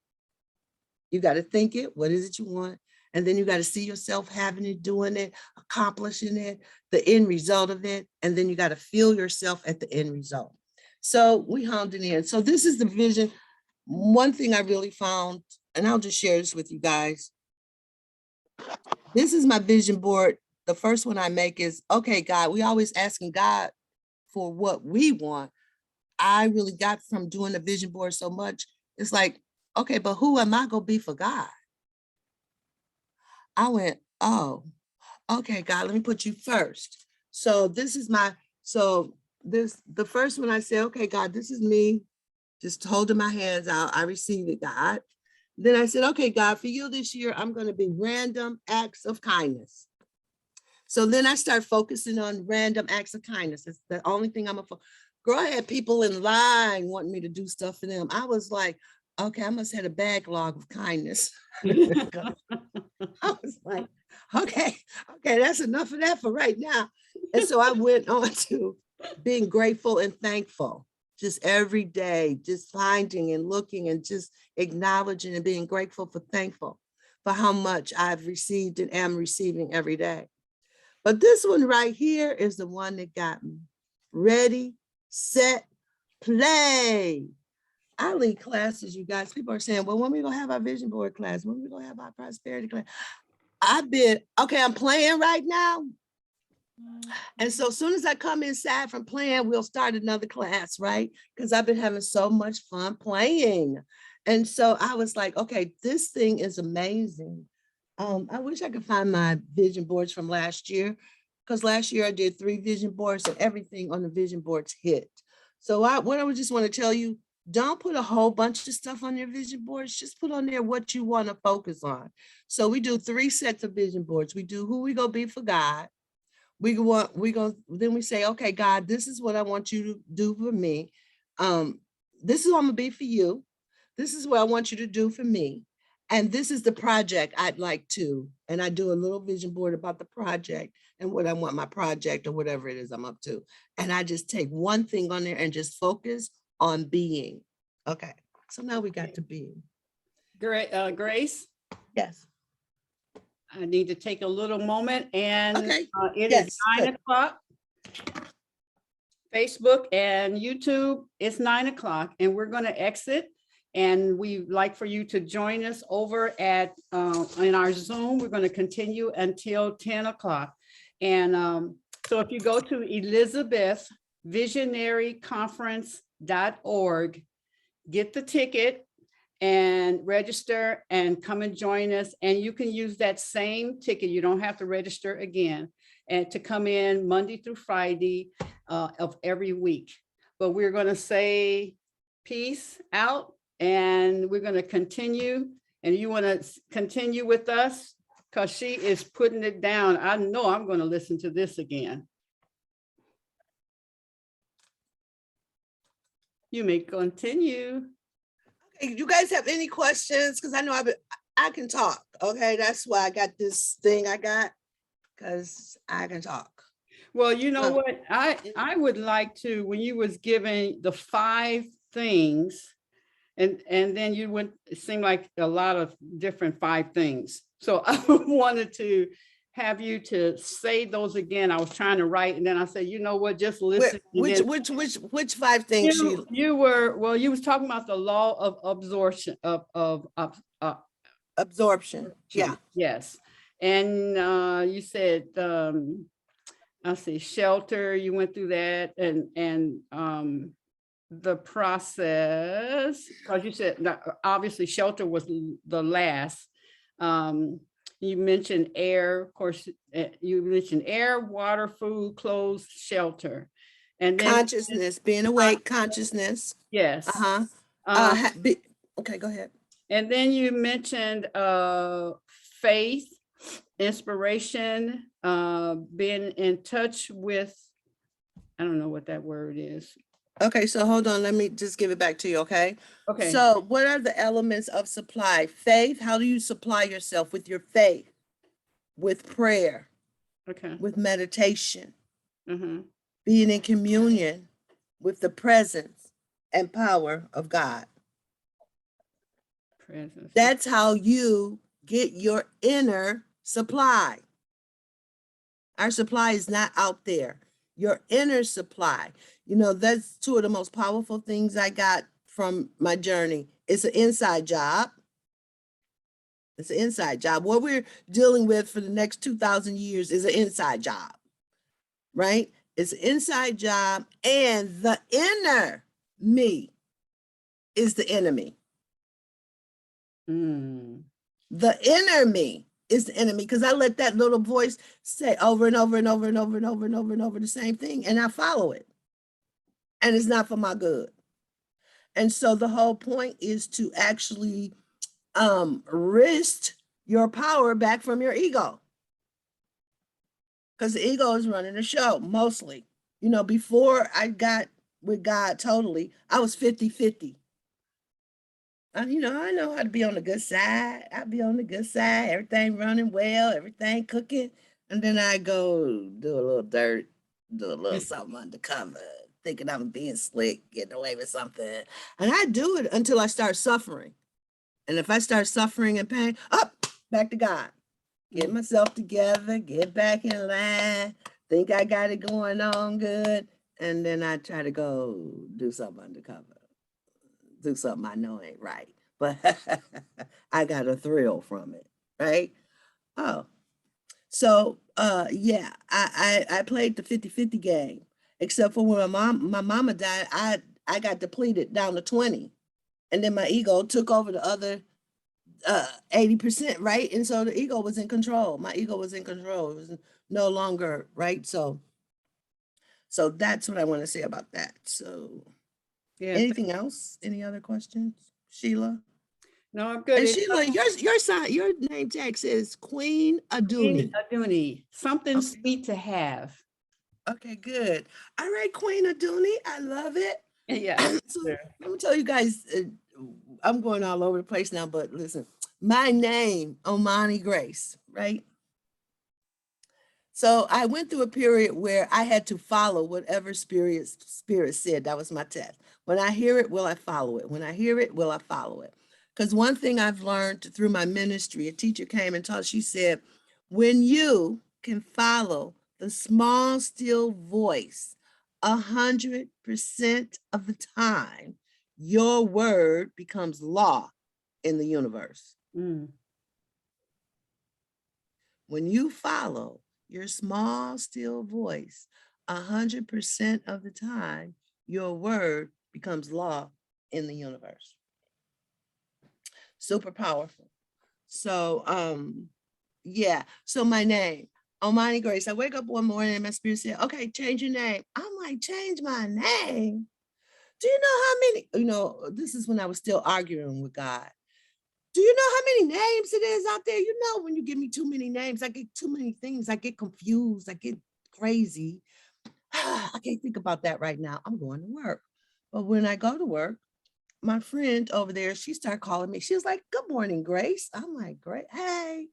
[SPEAKER 4] You got to think it, what is it you want? And then you got to see yourself having it, doing it, accomplishing it, the end result of it. And then you got to feel yourself at the end result. So we honed it in. So this is the vision. One thing I really found, and I'll just share this with you guys. This is my vision board. The first one I make is, okay, God, we always asking God for what we want. I really got from doing the vision board so much. It's like, okay, but who am I going to be for God? I went, oh, okay, God, let me put you first. So this is the first one I said, okay, God, this is me just holding my hands out. I received it, God. Then I said, okay, God, for you this year, I'm going to be random acts of kindness. So then I start focusing on random acts of kindness. It's the only thing girl, I had people in line wanting me to do stuff for them. I was like, okay, I must have a backlog of kindness. I was like, okay, that's enough of that for right now. And so I went on to being grateful and thankful. Just every day, just finding and looking and just acknowledging and being grateful for thankful for how much I've received and am receiving every day. But this one right here is the one that got me. Ready, set, play. I lead classes, you guys. People are saying, well, when we gonna have our vision board class? When we gonna have our prosperity class? I'm playing right now. And so as soon as I come inside from playing, we'll start another class, right? Because I've been having so much fun playing. And so I was like, okay, this thing is amazing. I wish I could find my vision boards from last year, because last year I did 3 vision boards and everything on the vision boards hit. So what I would just want to tell you, don't put a whole bunch of stuff on your vision boards. Just put on there what you want to focus on. So we do 3 sets of vision boards. We do who we gonna be for God. Then we say, okay, God, this is what I want you to do for me. This is what I'm gonna be for you. This is what I want you to do for me. And this is the project I'd like to, and I do a little vision board about the project and what I want my project or whatever it is I'm up to. And I just take one thing on there and just focus on being. Okay, so now we got to being.
[SPEAKER 2] Great, Grace?
[SPEAKER 4] Yes.
[SPEAKER 2] I need to take a little moment and
[SPEAKER 4] Okay.
[SPEAKER 2] it
[SPEAKER 4] Yes,
[SPEAKER 2] is 9
[SPEAKER 4] good.
[SPEAKER 2] o'clock. Facebook and YouTube, it's 9 o'clock and we're going to exit. And we'd like for you to join us over at in our Zoom. We're going to continue until 10 o'clock. And so if you go to ElizabethVisionaryConference.org, get the ticket and register and come and join us. And you can use that same ticket. You don't have to register again and to come in Monday through Friday of every week. But we're going to say peace out and we're going to continue. And you want to continue with us because she is putting it down. I know I'm going to listen to this again. You may continue.
[SPEAKER 4] Okay, you guys have any questions? Because I know I can talk. Okay, that's why I got this thing I got, because I can talk.
[SPEAKER 2] Well, you know what? I would like to, when you was giving the 5 things, and then you went, it seemed like a lot of different 5 things. So I wanted to have you to say those again. I was trying to write, and then I said, you know what, just listen.
[SPEAKER 4] Which 5 things?
[SPEAKER 2] You were, well, you was talking about the law of absorption of
[SPEAKER 4] absorption. Yeah.
[SPEAKER 2] Yes. And you said, I see shelter, you went through that and the process, because you said obviously shelter was the last. You mentioned air, of course, you mentioned air, water, food, clothes, shelter. And then
[SPEAKER 4] consciousness, being awake, consciousness.
[SPEAKER 2] Yes.
[SPEAKER 4] Okay, go ahead.
[SPEAKER 2] And then you mentioned faith, inspiration, being in touch with, I don't know what that word is.
[SPEAKER 4] Okay, so hold on, let me just give it back to you, okay?
[SPEAKER 2] Okay.
[SPEAKER 4] So what are the elements of supply? Faith, how do you supply yourself with your faith? With prayer.
[SPEAKER 2] Okay.
[SPEAKER 4] With meditation. Being in communion with the presence and power of God.
[SPEAKER 2] Presence.
[SPEAKER 4] That's how you get your inner supply. Our supply is not out there. Your inner supply. You know, that's 2 of the most powerful things I got from my journey. It's an inside job. It's an inside job. What we're dealing with for the next 2,000 years is an inside job, right? It's an inside job, and the inner me is the enemy. The inner me is the enemy, because I let that little voice say over and over and over and over and over and over and over the same thing, and I follow it. And it's not for my good. And so the whole point is to actually wrest your power back from your ego. Because the ego is running the show, mostly. You know, before I got with God totally, I was 50-50. You know, I know how to be on the good side. I'd be on the good side, everything running well, everything cooking. And then I go do a little dirt, do a little something undercover, thinking I'm being slick, getting away with something. And I do it until I start suffering. And if I start suffering and pain, up, back to God. Get myself together, get back in line, think I got it going on good. And then I try to go do something undercover. Do something I know ain't right, but I got a thrill from it, right? Oh, so yeah, I played the 50-50 game, except for when my mama died, I got depleted down to 20, and then my ego took over the other 80%, right? And so the ego was in control. My ego was in control. It was no longer right. So that's what I want to say about that. So. Yeah. Anything else? Any other questions, Sheila?
[SPEAKER 2] No, I'm good.
[SPEAKER 4] And Sheila, your name tag says Queen Aduni.
[SPEAKER 2] Aduni, something sweet to have.
[SPEAKER 4] Okay, good. All right, Queen Aduni, I love it.
[SPEAKER 2] Yeah.
[SPEAKER 4] So let me tell you guys, I'm going all over the place now, but listen, my name, Omari Grace, right? So I went through a period where I had to follow whatever spirit said. That was my test. When I hear it, will I follow it? When I hear it, will I follow it? Because one thing I've learned through my ministry, a teacher came and taught, she said, When you can follow the small, still voice 100% of the time, your word becomes law in the universe.
[SPEAKER 2] Mm.
[SPEAKER 4] When you follow your small, still voice 100% of the time, your word becomes law in the universe. Super powerful. So, yeah. So my name, Omari Grace. I wake up one morning and my spirit said, okay, change your name. I'm like, change my name? Do you know how many, this is when I was still arguing with God. Do you know how many names it is out there? When you give me too many names, I get too many things. I get confused. I get crazy. I can't think about that right now. I'm going to work. But when I go to work, my friend over there, she started calling me. She was like, good morning, Grace. I'm like, great. Hey,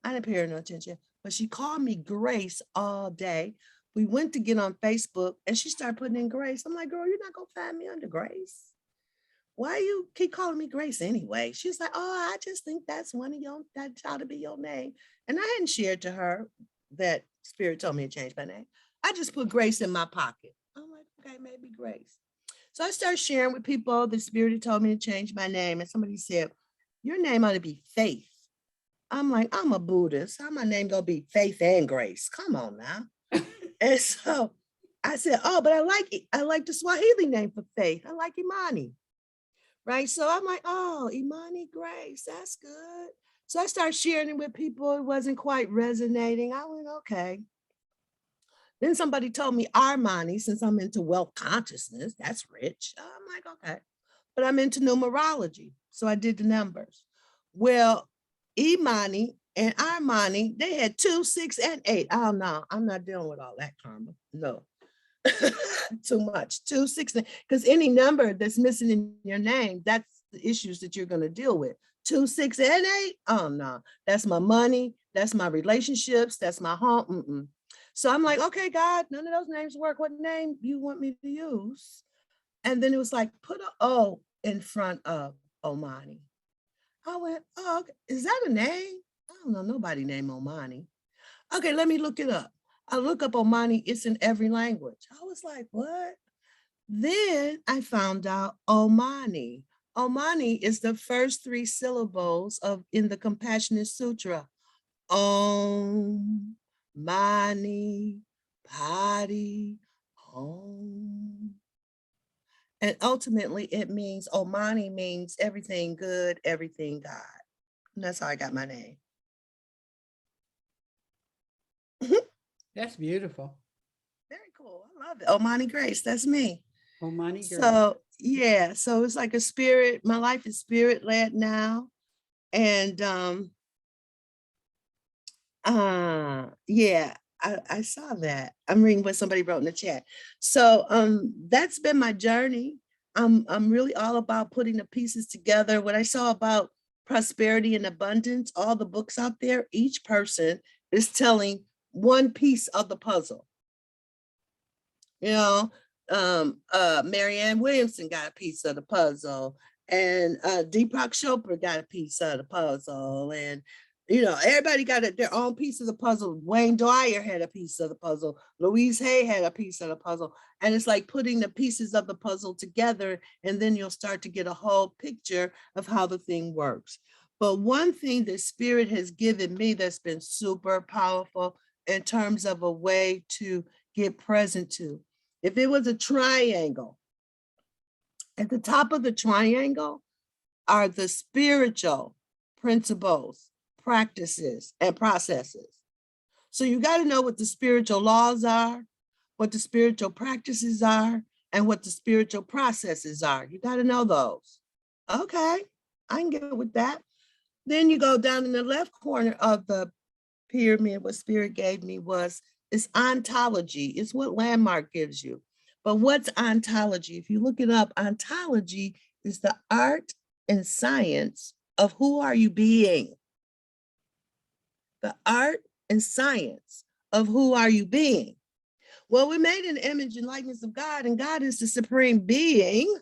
[SPEAKER 4] I didn't pay her no attention. But she called me Grace all day. We went to get on Facebook and she started putting in Grace. I'm like, girl, you're not going to find me under Grace. Why you keep calling me Grace anyway? She's like, oh, I just think that ought to be your name. And I hadn't shared to her that Spirit told me to change my name. I just put Grace in my pocket. I'm like, okay, maybe Grace. So I started sharing with people. The Spirit had told me to change my name. And somebody said, your name ought to be Faith. I'm like, I'm a Buddhist. How my name gonna be Faith and Grace? Come on now. And so I said, oh, but I like it. I like the Swahili name for Faith. I like Imani. Right. So I'm like, oh, Imani Grace, that's good. So I started sharing it with people. It wasn't quite resonating. I went, okay. Then somebody told me Armani, since I'm into wealth consciousness, that's rich. I'm like, okay. But I'm into numerology. So I did the numbers. Well, Imani and Armani, they had 2, 6, and 8. Oh, no, I'm not dealing with all that karma. No. Too much. 2, 6, because any number that's missing in your name, that's the issues that you're going to deal with. 2, 6, and 8. Oh no, that's my money. That's my relationships. That's my home. So I'm like, okay, God, none of those names work. What name do you want me to use? And then it was like, put an O in front of Omani. I went, oh, okay. Is that a name? I don't know nobody named Omani. Okay, let me look it up. I look up Omani, it's in every language. I was like, what? Then I found out Omani. Omani is the first 3 syllables in the Compassionate Sutra. Om, Mani, Padi, Om. And ultimately it means, Omani means everything good, everything God. And that's how I got my name.
[SPEAKER 2] That's beautiful.
[SPEAKER 4] Very cool. I love it. Omani Grace. That's me.
[SPEAKER 2] Omani Grace.
[SPEAKER 4] So yeah, so it's like a spirit. My life is spirit led now. And yeah, I saw that. I'm reading what somebody wrote in the chat. So that's been my journey. I'm really all about putting the pieces together. What I saw about prosperity and abundance, all the books out there, each person is telling one piece of the puzzle. Marianne Williamson got a piece of the puzzle, and Deepak Chopra got a piece of the puzzle, and everybody got their own piece of the puzzle. Wayne Dwyer had a piece of the puzzle. Louise Hay had a piece of the puzzle, and it's like putting the pieces of the puzzle together, and then you'll start to get a whole picture of how the thing works. But one thing that Spirit has given me that's been super powerful in terms of a way to get present to. If it was a triangle, at the top of the triangle are the spiritual principles, practices, and processes. So you got to know what the spiritual laws are, what the spiritual practices are, and what the spiritual processes are. You got to know those. Okay, I can get with that. Then you go down in the left corner of the pyramid. What Spirit gave me was it's ontology. It's what Landmark gives you. But what's ontology? If you look it up, ontology is the art and science of who are you being. The art and science of who are you being. Well, we're made in the image and likeness of God, and God is the supreme being.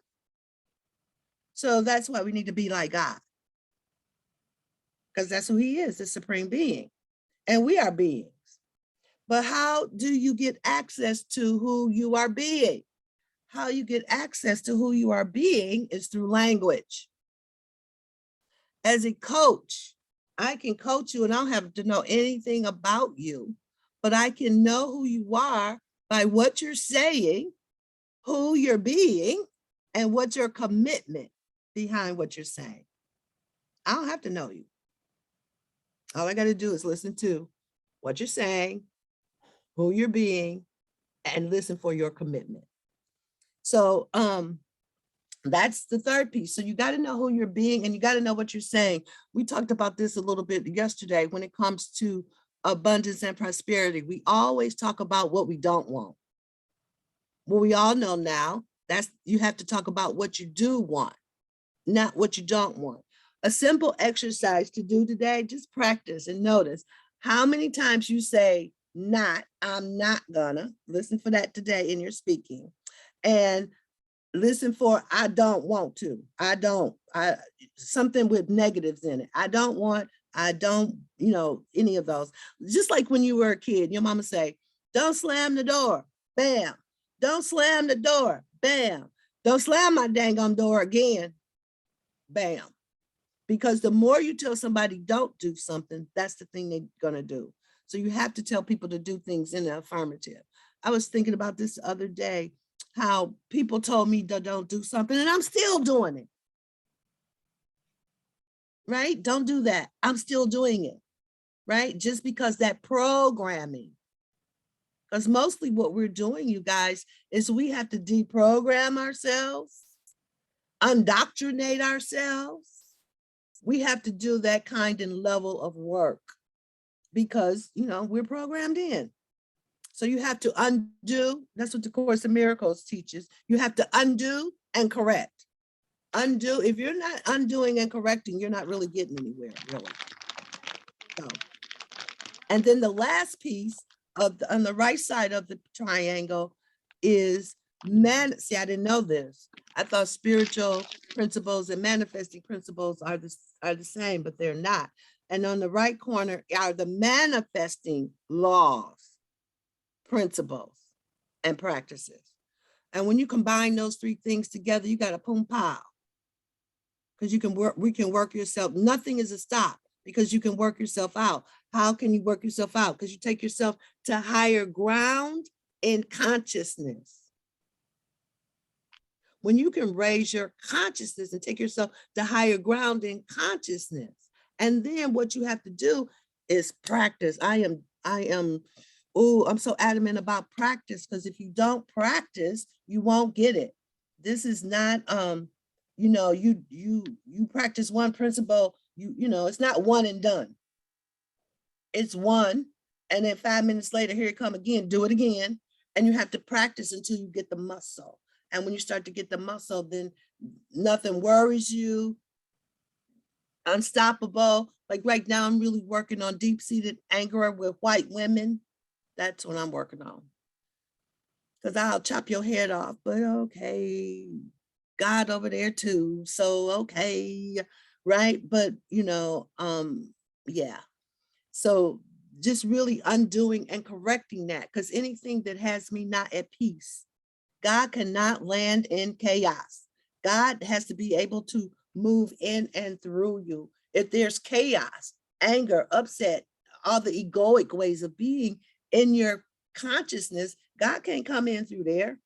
[SPEAKER 4] So that's why we need to be like God. Because that's who he is, the supreme being. and we are beings. But how do you get access to who you are being? How you get access to who you are being is through language. As a coach, I can coach you and I don't have to know anything about you, but I can know who you are by what you're saying, who you're being, and what's your commitment behind what you're saying. I don't have to know you. All I got to do is listen to what you're saying, who you're being, and listen for your commitment. So that's the third piece. So you got to know who you're being and you got to know what you're saying. We talked about this a little bit yesterday when it comes to abundance and prosperity. We always talk about what we don't want. Well, we all know now that's you have to talk about what you do want, not what you don't want. A simple exercise to do today, just practice and notice how many times you say not, I'm not gonna. Listen for that today in your speaking. And listen for I don't want to. Something with negatives in it. I don't want, I don't, any of those. Just like when you were a kid, your mama say, don't slam the door, bam. Don't slam the door, bam. Don't slam my dang on door again, bam. Because the more you tell somebody don't do something, that's the thing they're gonna do. So you have to tell people to do things in the affirmative. I was thinking about this the other day, how people told me to don't do something and I'm still doing it. Right? Don't do that. I'm still doing it. Right? Just because that programming. Because mostly what we're doing, you guys, is we have to deprogram ourselves, indoctrinate ourselves. We have to do that kind and level of work because, we're programmed in. So you have to undo. That's what the Course in Miracles teaches. You have to undo and correct. Undo. If you're not undoing and correcting, you're not really getting anywhere, really. So, and then the last piece on the right side of the triangle is see, I didn't know this. I thought spiritual principles and manifesting principles are the same, but they're not. And on the right corner are the manifesting laws, principles, and practices. And when you combine those three things together, you got a boom pow. Because we can work yourself. Nothing is a stop because you can work yourself out. How can you work yourself out? Because you take yourself to higher ground in consciousness. When you can raise your consciousness and take yourself to higher ground in consciousness. And then what you have to do is practice. I'm so adamant about practice because if you don't practice, you won't get it. This is not, you practice one principle, it's not one and done. It's one, and then 5 minutes later, here it come again, do it again. And you have to practice until you get the muscle. And when you start to get the muscle, then nothing worries you. Unstoppable. Like right now, I'm really working on deep-seated anger with white women. That's what I'm working on. Because I'll chop your head off, but okay. God over there too. So, okay. Right. But, yeah. So just really undoing and correcting that, because anything that has me not at peace, God cannot land in chaos. God has to be able to move in and through you. If there's chaos, anger, upset, all the egoic ways of being in your consciousness, God can't come in through there.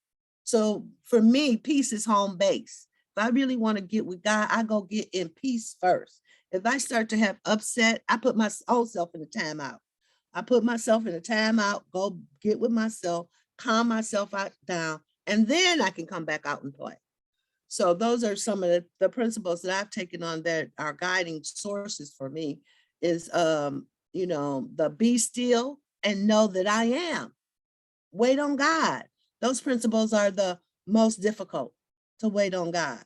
[SPEAKER 4] So for me, peace is home base. If I really want to get with God, I go get in peace first. If I start to have upset, I put my own self in a timeout. I put myself in a timeout, go get with myself, calm myself down, and then I can come back out and play. So those are some of the principles that I've taken on that are guiding sources for me is, the be still and know that I am. Wait on God. Those principles are the most difficult to wait on God.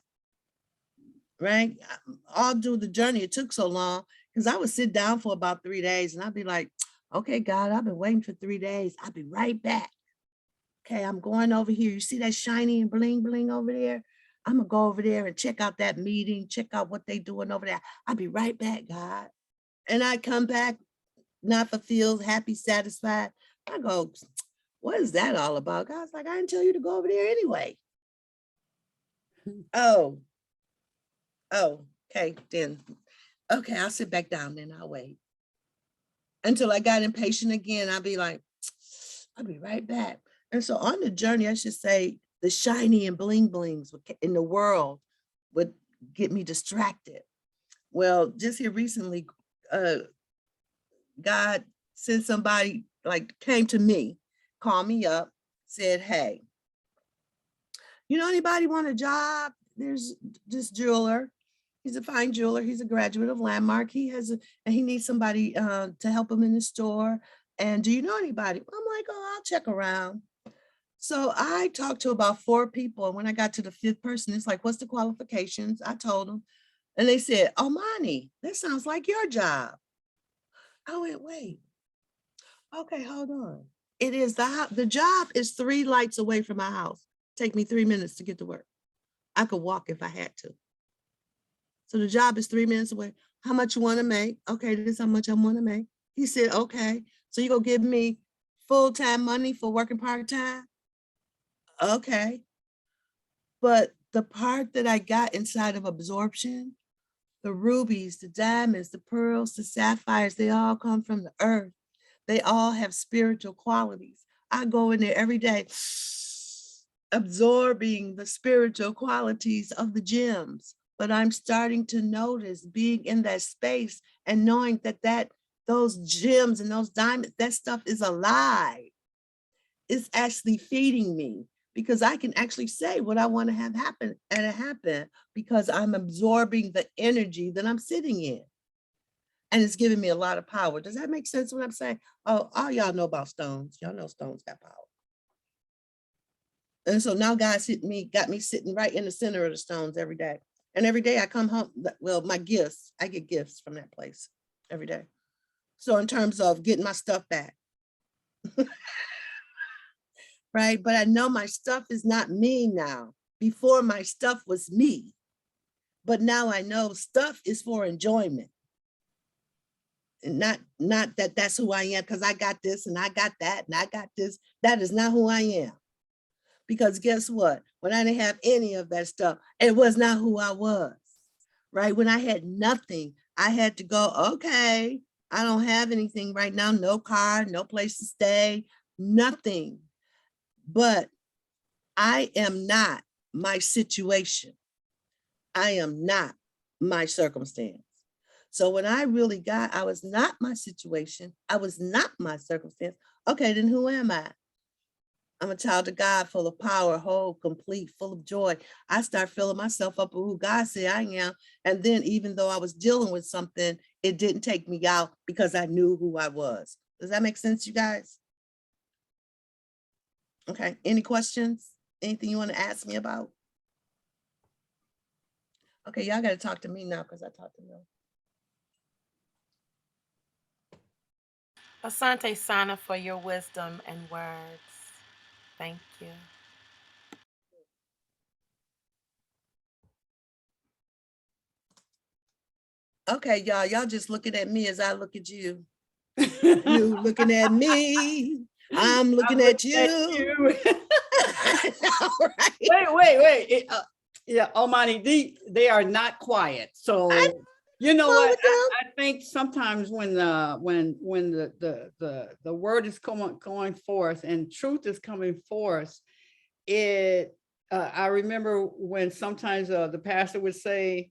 [SPEAKER 4] Right? All through the journey, it took so long because I would sit down for about 3 days and I'd be like, okay, God, I've been waiting for 3 days. I'll be right back. Okay, I'm going over here. You see that shiny and bling bling over there? I'm gonna go over there and check out that meeting, check out what they doing over there. I'll be right back, God. And I come back not fulfilled, happy, satisfied. I go, what is that all about? God's like, I didn't tell you to go over there anyway. Oh, okay, then. Okay, I'll sit back down, then I'll wait. Until I got impatient again, I'll be like, I'll be right back. And so on the journey, I should say, the shiny and bling blings in the world would get me distracted. Well, just here recently, God sent somebody, like, came to me, called me up, said, hey, you know anybody want a job? There's this jeweler. He's a fine jeweler. He's a graduate of Landmark. And he needs somebody to help him in the store. And do you know anybody? I'm like, oh, I'll check around. So I talked to about 4 people. And when I got to the 5th person, it's like, what's the qualifications? I told them. And they said, Omani, that sounds like your job. I went, wait. Okay, hold on. It is the job is 3 lights away from my house. Take me 3 minutes to get to work. I could walk if I had to. So the job is 3 minutes away. How much you want to make? Okay, this is how much I want to make. He said, okay. So you gonna give me full-time money for working part-time? Okay. But the part that I got inside of absorption, the rubies, the diamonds, the pearls, the sapphires, they all come from the earth. They all have spiritual qualities. I go in there every day, absorbing the spiritual qualities of the gems. But I'm starting to notice being in that space and knowing that those gems and those diamonds, that stuff is alive. It's actually feeding me, because I can actually say what I want to have happen, and it happened because I'm absorbing the energy that I'm sitting in. And it's giving me a lot of power. Does that make sense what I'm saying? Oh, all y'all know about stones. Y'all know stones got power. And so now God got me sitting right in the center of the stones every day. And every day I come home, well, my gifts, I get gifts from that place every day. So in terms of getting my stuff back, right? But I know my stuff is not me now. Before, my stuff was me. But now I know stuff is for enjoyment. And not that that's who I am, because I got this and I got that and I got this. That is not who I am. Because guess what? When I didn't have any of that stuff, it was not who I was, right? When I had nothing, I had to go, okay, I don't have anything right now, no car, no place to stay, nothing. But I am not my situation. I am not my circumstance. So when I really got, I was not my situation, I was not my circumstance. Okay, then who am I? I'm a child of God, full of power, whole, complete, full of joy. I start filling myself up with who God said I am. And then even though I was dealing with something, it didn't take me out because I knew who I was. Does that make sense, you guys? Okay, any questions? Anything you want to ask me about? Okay, y'all got to talk to me now because I talked to them.
[SPEAKER 1] Asante Sana for your wisdom and words. Thank you.
[SPEAKER 4] Okay, y'all just looking at me as I look at you. You looking at me. I'm looking at you.
[SPEAKER 2] Right. Wait. Yeah, Omani, they are not quiet. So you know what? I think sometimes when the word is going forth and truth is coming forth, I remember when sometimes the pastor would say,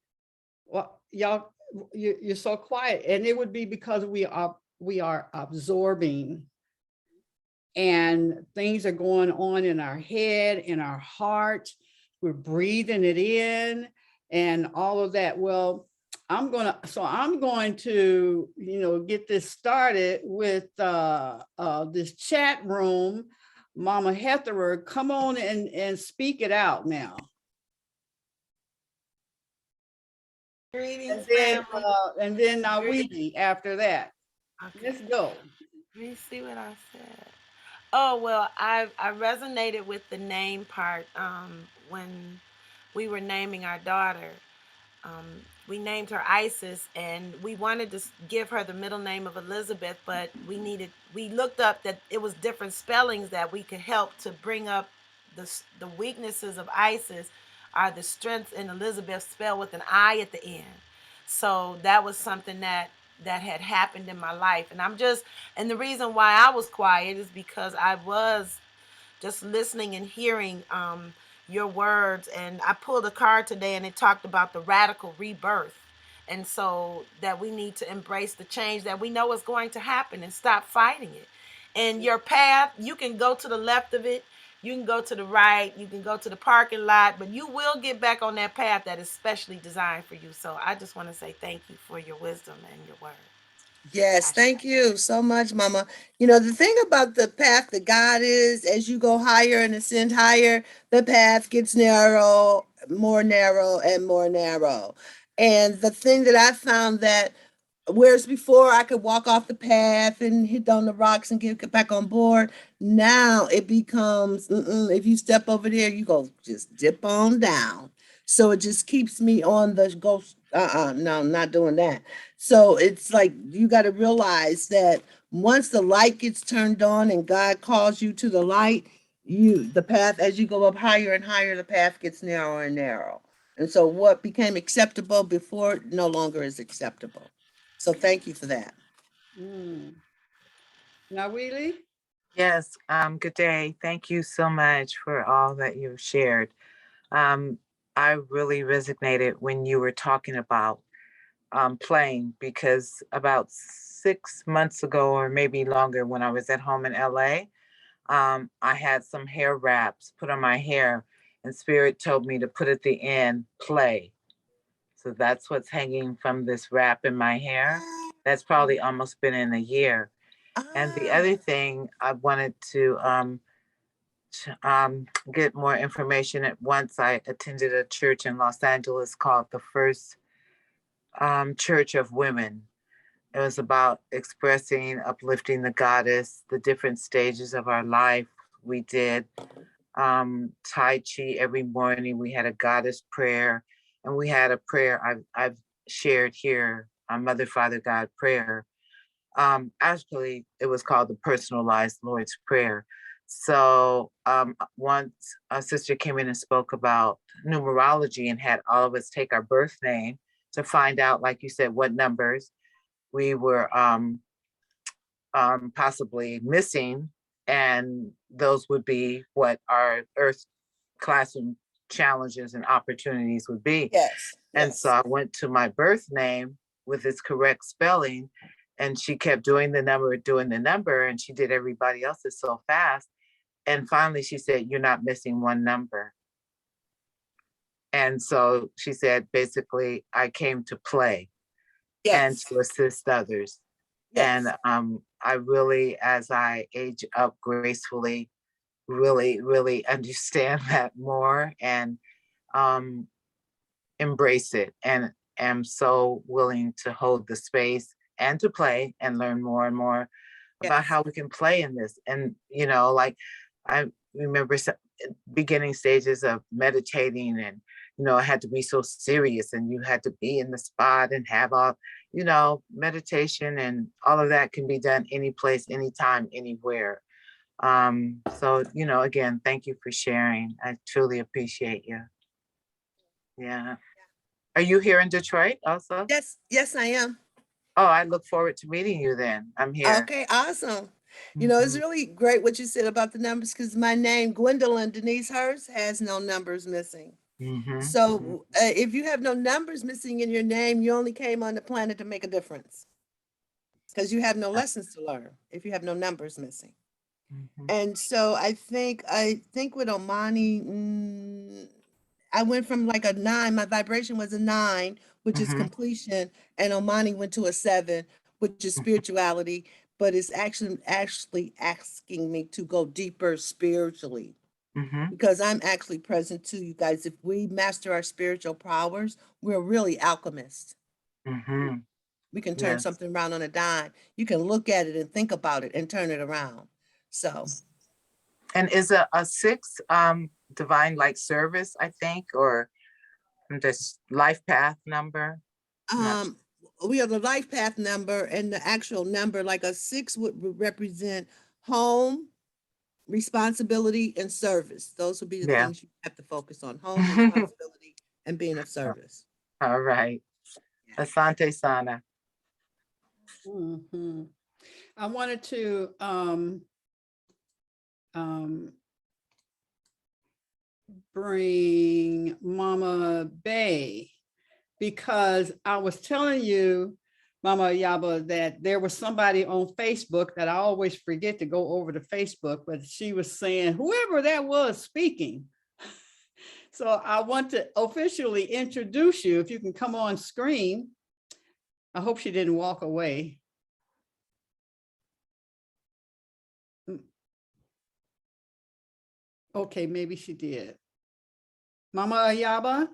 [SPEAKER 2] well, y'all, you're so quiet, and it would be because we are absorbing, and things are going on in our head, in our heart. We're breathing it in and all of that. Well, I'm going to, get this started with this chat room. Mama Hetherer, come on and speak it out now.
[SPEAKER 1] Greetings,
[SPEAKER 2] and then Weezy after that. Okay. Let's go.
[SPEAKER 1] Let me see what I said. Oh, well, I resonated with the name part when we were naming our daughter.
[SPEAKER 14] we named her Isis, and we wanted to give her the middle name of Elizabeth, but we looked up that it was different spellings that we could help to bring up the weaknesses of Isis are the strengths in Elizabeth spelled with an I at the end. So that was something that had happened in my life. And the reason why I was quiet is because I was just listening and hearing your words. And I pulled a card today and it talked about the radical rebirth. And so that we need to embrace the change that we know is going to happen and stop fighting it. And your path, you can go to the left of it, you can go to the right, you can go to the parking lot, but you will get back on that path that is specially designed for you. So I just want to say thank you for your wisdom and your words.
[SPEAKER 4] Yes, thank you so much, Mama. You know, the thing about the path that God is, as you go higher and ascend higher, the path gets narrow, more narrow, and more narrow. And the thing that I found that whereas before I could walk off the path and hit on the rocks and get back on board, now it becomes, if you step over there, you go just dip on down. So it just keeps me on the go. No, I'm not doing that. So it's like you got to realize that once the light gets turned on and God calls you to the light, the path, as you go up higher and higher, the path gets narrower and narrow. And so what became acceptable before no longer is acceptable. So thank you for that.
[SPEAKER 2] Now, Wheelie?
[SPEAKER 6] Yes, good day. Thank you so much for all that you've shared. I really resonated when you were talking about playing, because about 6 months ago, or maybe longer, when I was at home in LA, I had some hair wraps put on my hair, and Spirit told me to put at the end, play. So that's what's hanging from this wrap in my hair. That's probably almost been in a year. And the other thing I wanted to get more information at once. I attended a church in Los Angeles called the First Church of Women. It was about expressing, uplifting the goddess, the different stages of our life. We did Tai Chi every morning. We had a goddess prayer, and we had a prayer I've shared here, a Mother, Father, God prayer. Actually, it was called the Personalized Lord's Prayer. So once a sister came in and spoke about numerology and had all of us take our birth name to find out, like you said, what numbers we were possibly missing. And those would be what our Earth classroom challenges and opportunities would be.
[SPEAKER 4] Yes.
[SPEAKER 6] And so I went to my birth name with its correct spelling, and she kept doing the number, and she did everybody else's so fast. And finally she said, "You're not missing one number." And so she said, basically, I came to play and to assist others. And I really, as I age up gracefully, really understand that more and embrace it, and am so willing to hold the space and to play and learn more and more about how we can play in this. And, you know, like I remember some beginning stages of meditating, and, you know, it had to be so serious, and you had to be in the spot and have all, you know, meditation and all of that can be done any place, anytime, anywhere. So, you know, again, thank you for sharing. I truly appreciate you. Yeah. Are you here in Detroit also?
[SPEAKER 4] Yes, I am.
[SPEAKER 6] Oh, I look forward to meeting you then. I'm here.
[SPEAKER 4] Okay, awesome. You know, it's really great what you said about the numbers, because my name, Gwendolyn Denise Hurst, has no numbers missing. So if you have no numbers missing in your name, you only came on the planet to make a difference, because you have no lessons to learn if you have no numbers missing. And so I think with Omani, I went from like a 9, my vibration was a 9, which is completion, and Omani went to a 7, which is spirituality, but it's actually asking me to go deeper spiritually. Because I'm actually present too, you guys. If we master our spiritual powers, we're really alchemists. We can turn something around on a dime. You can look at it and think about it and turn it around. So.
[SPEAKER 6] And is a 6 divine like service, I think, or This life path number?
[SPEAKER 4] We have the life path number, and the actual number, like a 6 would represent home, responsibility, and service. Those would be the things you have to focus on: home, responsibility, and being of service.
[SPEAKER 6] All right. Asante Sana.
[SPEAKER 2] I wanted to bring Mama Bay, because I was telling you, Mama Yaba, that there was somebody on Facebook that I always forget to go over to Facebook, but she was saying, whoever that was speaking. So I want to officially introduce you. If you can come on screen. I hope she didn't walk away. Okay, maybe she did. Mama Ayaba?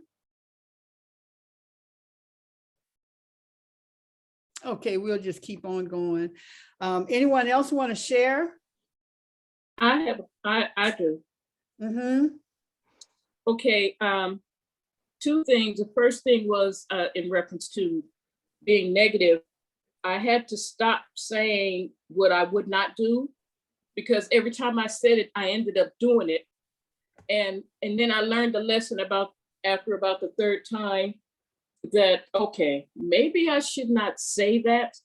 [SPEAKER 2] Okay, we'll just keep on going. Anyone else want to share?
[SPEAKER 7] I do. Okay, two things. The first thing was in reference to being negative. I had to stop saying what I would not do, because every time I said it, I ended up doing it. And then I learned a lesson after about the third time that, okay, maybe I should not say that,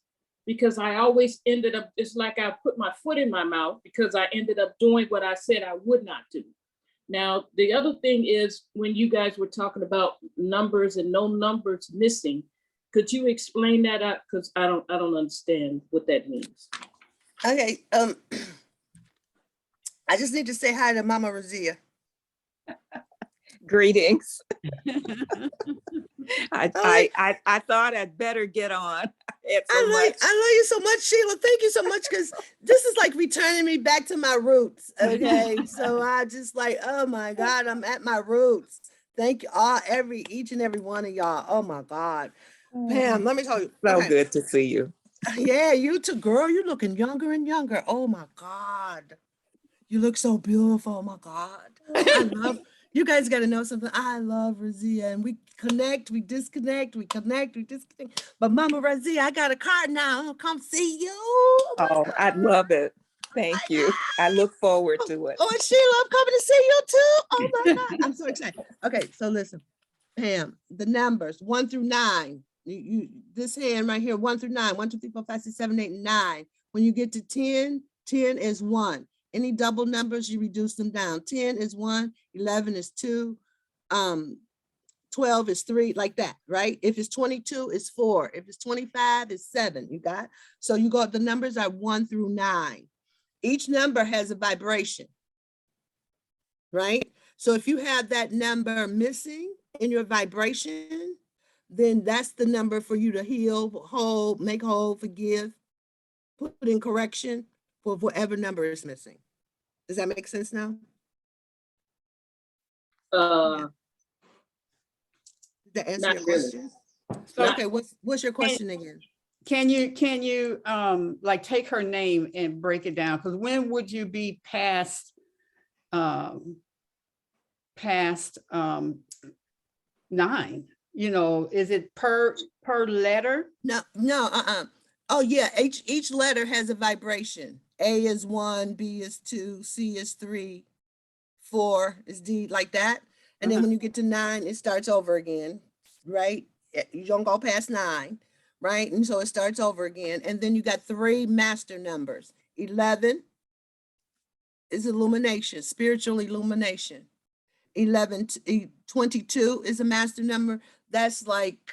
[SPEAKER 7] because I always ended up, it's like I put my foot in my mouth because I ended up doing what I said I would not do. Now, the other thing is, when you guys were talking about numbers and no numbers missing, could you explain that out? Because I don't understand what that means.
[SPEAKER 4] Okay, I just need to say hi to Mama Razia.
[SPEAKER 15] Greetings. I thought I'd better get on.
[SPEAKER 4] I love you so much, Sheila. Thank you so much, because this is like returning me back to my roots. Okay, so I just like, oh my God, I'm at my roots. Thank you all, each and every one of y'all. Oh my God, Pam, let me tell you.
[SPEAKER 15] So good to see you.
[SPEAKER 4] Yeah, you too, girl. You're looking younger and younger. Oh my God, you look so beautiful. Oh my God, I love. You guys got to know something. I love Razia, and we connect, we disconnect, we connect, we disconnect. But Mama Razia, I got a car now. I'm gonna come see you.
[SPEAKER 15] Oh, I love it. Thank you. I look forward to it.
[SPEAKER 4] Oh, and Sheila, I'm coming to see you too. Oh my God, I'm so excited. Okay, so listen, Pam, the numbers 1 through 9. You this hand right here, 1 through 9. 1, 2, 3, 4, 5, 6, 7, 8, 9. When you get to 10, 10 is 1. Any double numbers, you reduce them down. 10 is 1, 11 is 2, 12 is 3, like that, right? If it's 22, it's 4. If it's 25, it's 7. You got? So you got, the numbers are 1 through 9. Each number has a vibration, right? So if you have that number missing in your vibration, then that's the number for you to heal, whole, make whole, forgive, put in correction for whatever number is missing. Does that make sense now? Did that answer your question? So, okay, what's your question again?
[SPEAKER 2] Can you like take her name and break it down? Because when would you be past 9? You know, is it per letter?
[SPEAKER 4] No. Oh yeah, each letter has a vibration. A is 1, B is 2, C is 3, 4 is D, like that. And then when you get to 9, it starts over again, right? You don't go past 9, right? And so it starts over again. And then you got 3 master numbers. 11 is illumination, spiritual illumination. 22 is a master number. That's like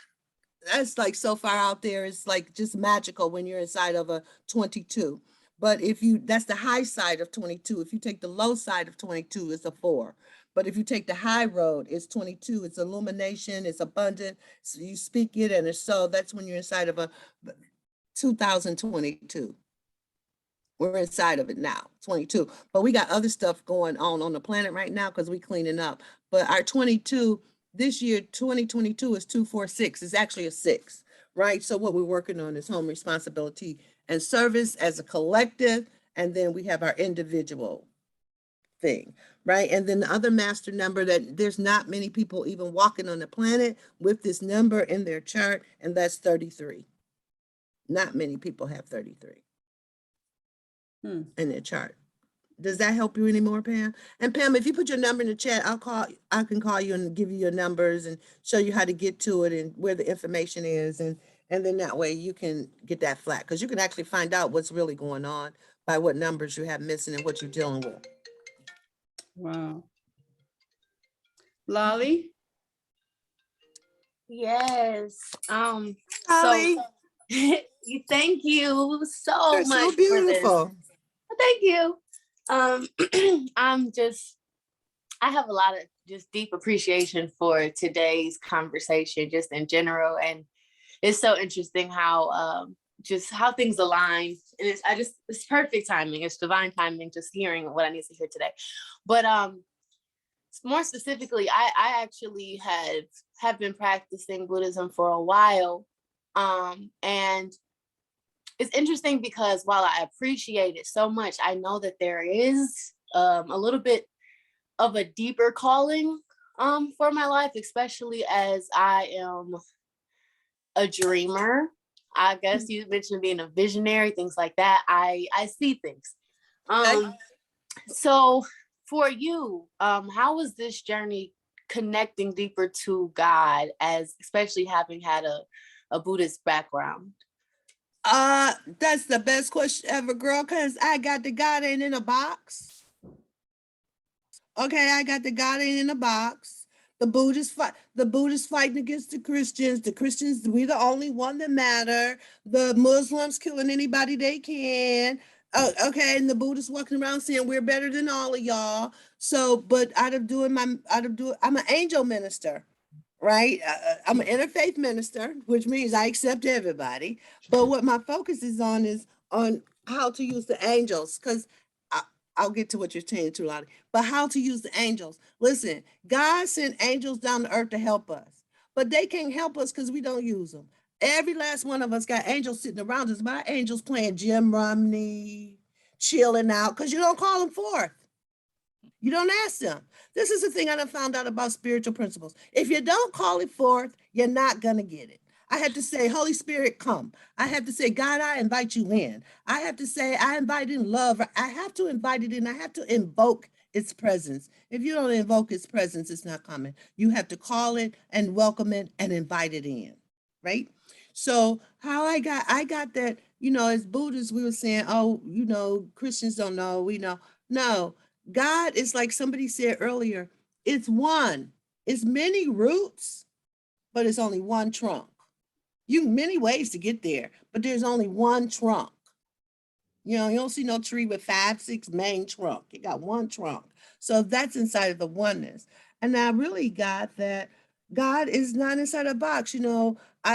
[SPEAKER 4] so far out there. It's like just magical when you're inside of a 22. But if you, that's the high side of 22. If you take the low side of 22, it's a 4. But if you take the high road, it's 22. It's illumination, it's abundant. So you speak it and it's so. That's when you're inside of a 2022. We're inside of it now, 22. But we got other stuff going on the planet right now because we're cleaning up. But our 22, this year, 2022 is 246. It's actually a 6, right? So what we're working on is home responsibility and service as a collective. And then we have our individual thing, right? And then the other master number that there's not many people even walking on the planet with this number in their chart, and that's 33. Not many people have 33 in their chart. Does that help you anymore, Pam? And Pam, if you put your number in the chat, I can call you and give you your numbers and show you how to get to it and where the information is. And then that way you can get that flat, because you can actually find out what's really going on by what numbers you have missing and what you're dealing with.
[SPEAKER 2] Wow. Lolly?
[SPEAKER 8] Yes.
[SPEAKER 4] Lolly.
[SPEAKER 8] So thank you so
[SPEAKER 4] You're
[SPEAKER 8] much
[SPEAKER 4] so beautiful.
[SPEAKER 8] for this. Thank you. I have a lot of just deep appreciation for today's conversation, just in general. And it's so interesting how just how things align. And it's perfect timing. It's divine timing, just hearing what I need to hear today. But more specifically, I actually have been practicing Buddhism for a while. And it's interesting because while I appreciate it so much, I know that there is a little bit of a deeper calling for my life, especially as I am a dreamer. I guess you mentioned being a visionary, things like that. I see things. So for you, how was this journey connecting deeper to God, as especially having had a Buddhist background?
[SPEAKER 4] That's the best question ever, girl, because I got the God ain't in a box. Okay, I got the God ain't in a box. The Buddhists fighting against the Christians. The Christians, we the only one that matter. The Muslims killing anybody they can. Okay, and the Buddhists walking around saying we're better than all of y'all. So, but I'm an angel minister, right? I'm an interfaith minister, which means I accept everybody. But what my focus is on how to use the angels, because I'll get to what you're saying too, Lottie, but how to use the angels. Listen, God sent angels down to earth to help us, but they can't help us because we don't use them. Every last one of us got angels sitting around us. My angels playing Jim Romney, chilling out, because you don't call them forth. You don't ask them. This is the thing I done found out about spiritual principles. If you don't call it forth, you're not going to get it. I had to say, Holy Spirit, come. I have to say, God, I invite you in. I have to say, I invite in love. I have to invite it in. I have to invoke its presence. If you don't invoke its presence, it's not coming. You have to call it and welcome it and invite it in, right? So how I got that, as Buddhists, we were saying, oh, Christians don't know, we know. No, God is like somebody said earlier, it's one. It's many roots, but it's only one trunk. Many ways to get there, but there's only one trunk. You don't see no tree with 5, 6 main trunk. You got one trunk. So that's inside of the oneness. And I really got that God is not inside a box.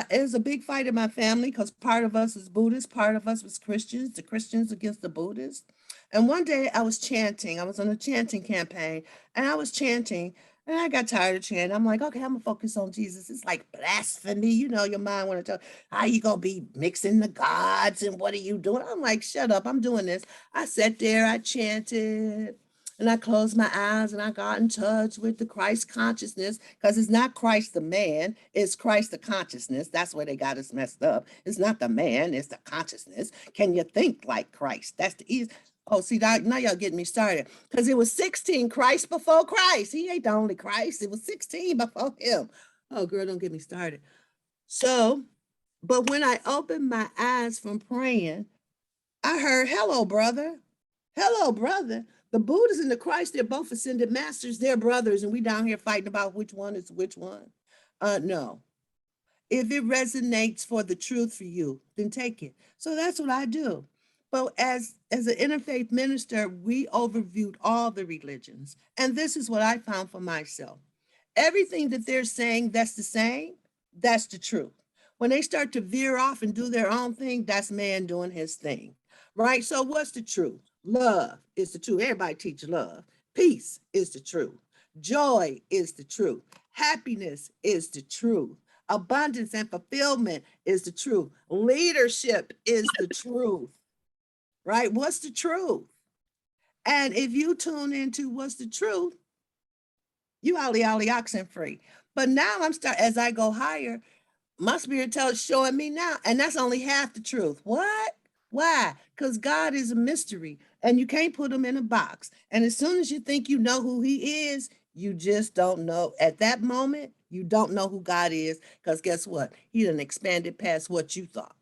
[SPEAKER 4] There's a big fight in my family because part of us is Buddhist, part of us was Christians, the Christians against the Buddhists. And one day I was chanting. I was on a chanting campaign, and I was chanting. And I got tired of chanting. I'm like, okay, I'm gonna focus on Jesus. It's like blasphemy. Your mind want to tell, how you gonna be mixing the gods and what are you doing? I'm like, shut up, I'm doing this. I sat there, I chanted, and I closed my eyes and I got in touch with the Christ consciousness, because it's not Christ the man, it's Christ the consciousness. That's where they got us messed up. It's not the man, it's the consciousness. Can you think like Christ? That's the easy. Oh, see, now y'all getting me started, because it was 16 Christ before Christ. He ain't the only Christ. It was 16 before him. Oh, girl, don't get me started. So, but when I opened my eyes from praying, I heard, hello, brother. Hello, brother. The Buddhists and the Christ, they're both ascended masters. They're brothers, and we down here fighting about which one is which one. No. If it resonates for the truth for you, then take it. So that's what I do. But as an interfaith minister, we overviewed all the religions. And this is what I found for myself. Everything that they're saying that's the same, that's the truth. When they start to veer off and do their own thing, that's man doing his thing, right? So what's the truth? Love is the truth. Everybody teaches love. Peace is the truth. Joy is the truth. Happiness is the truth. Abundance and fulfillment is the truth. Leadership is the truth, right? What's the truth? And if you tune into what's the truth, you ollie oxen free. But now as I go higher, my spirit showing me now, and that's only half the truth. What? Why? Because God is a mystery, and you can't put him in a box. And as soon as you think you know who he is, you just don't know. At that moment, you don't know who God is, because guess what? He done expanded past what you thought.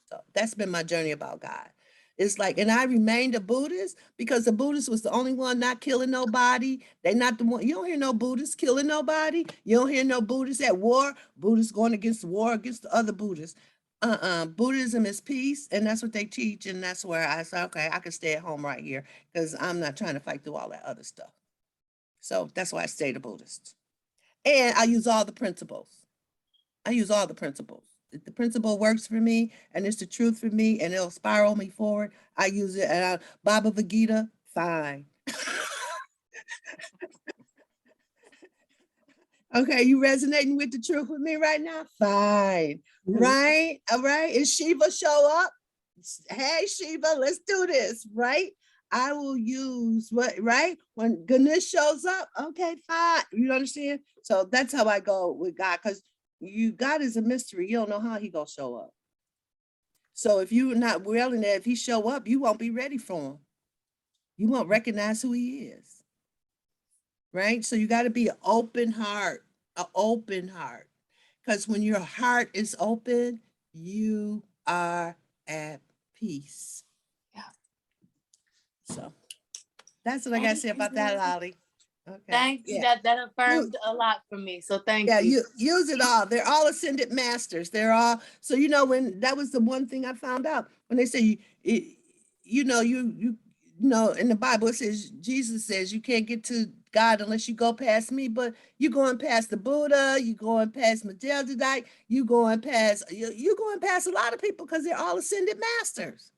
[SPEAKER 4] So that's been my journey about God. It's like, and I remained a Buddhist because the Buddhist was the only one not killing nobody. They not the one, you don't hear no Buddhists killing nobody. You don't hear no Buddhists at war. Buddhists going against the war against the other Buddhists. Buddhism is peace, and that's what they teach. And that's where I said, okay, I can stay at home right here because I'm not trying to fight through all that other stuff. So that's why I stayed a Buddhist. And I use all the principles. If the principle works for me and it's the truth for me and it'll spiral me forward, I use it. And Baba Vagita, fine. Okay, you resonating with the truth with me right now? Fine. Right? All right. Is Shiva show up? Hey, Shiva, let's do this, right? I will use what, right? When Ganesh shows up, okay, fine. You understand? So that's how I go with God, because God is a mystery. You don't know how he gonna show up. So if you're not willing that if he show up, you won't be ready for him. You won't recognize who he is. Right? So you got to be an open heart. Because when your heart is open, you are at peace. Yeah. So that's what I got to say about that, Lolly. Okay.
[SPEAKER 8] Thank you. That affirmed a lot for me. So thank you.
[SPEAKER 4] Yeah, you use it all. They're all ascended masters. They're all, so when that was the one thing I found out when they say you know, in the Bible it says, Jesus says you can't get to God unless you go past me, but you're going past the Buddha, you're going past Melchizedek, you're going past a lot of people because they're all ascended masters.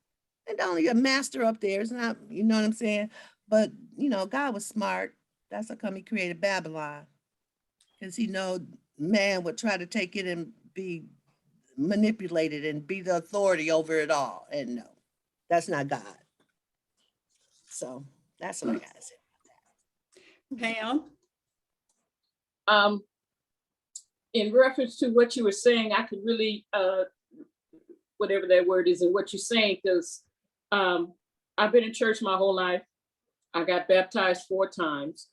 [SPEAKER 4] And only a master up there is not, you know what I'm saying? But God was smart. That's how come he created Babylon. Because he know man would try to take it and be manipulated and be the authority over it all. And no, that's not God. So that's what I gotta say
[SPEAKER 2] Pam?
[SPEAKER 7] In reference to what you were saying, I could really, whatever that word is and what you're saying, because I've been in church my whole life. I got baptized 4 times.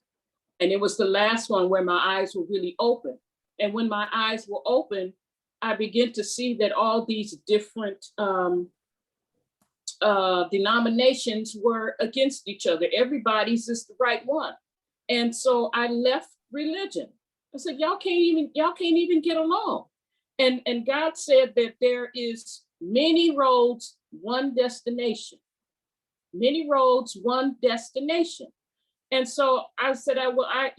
[SPEAKER 7] And it was the last one where my eyes were really open. And when my eyes were open, I began to see that all these different denominations were against each other. Everybody's is the right one. And so I left religion. I said, y'all can't even get along. And God said that there is many roads, one destination. Many roads, one destination. And so I said, I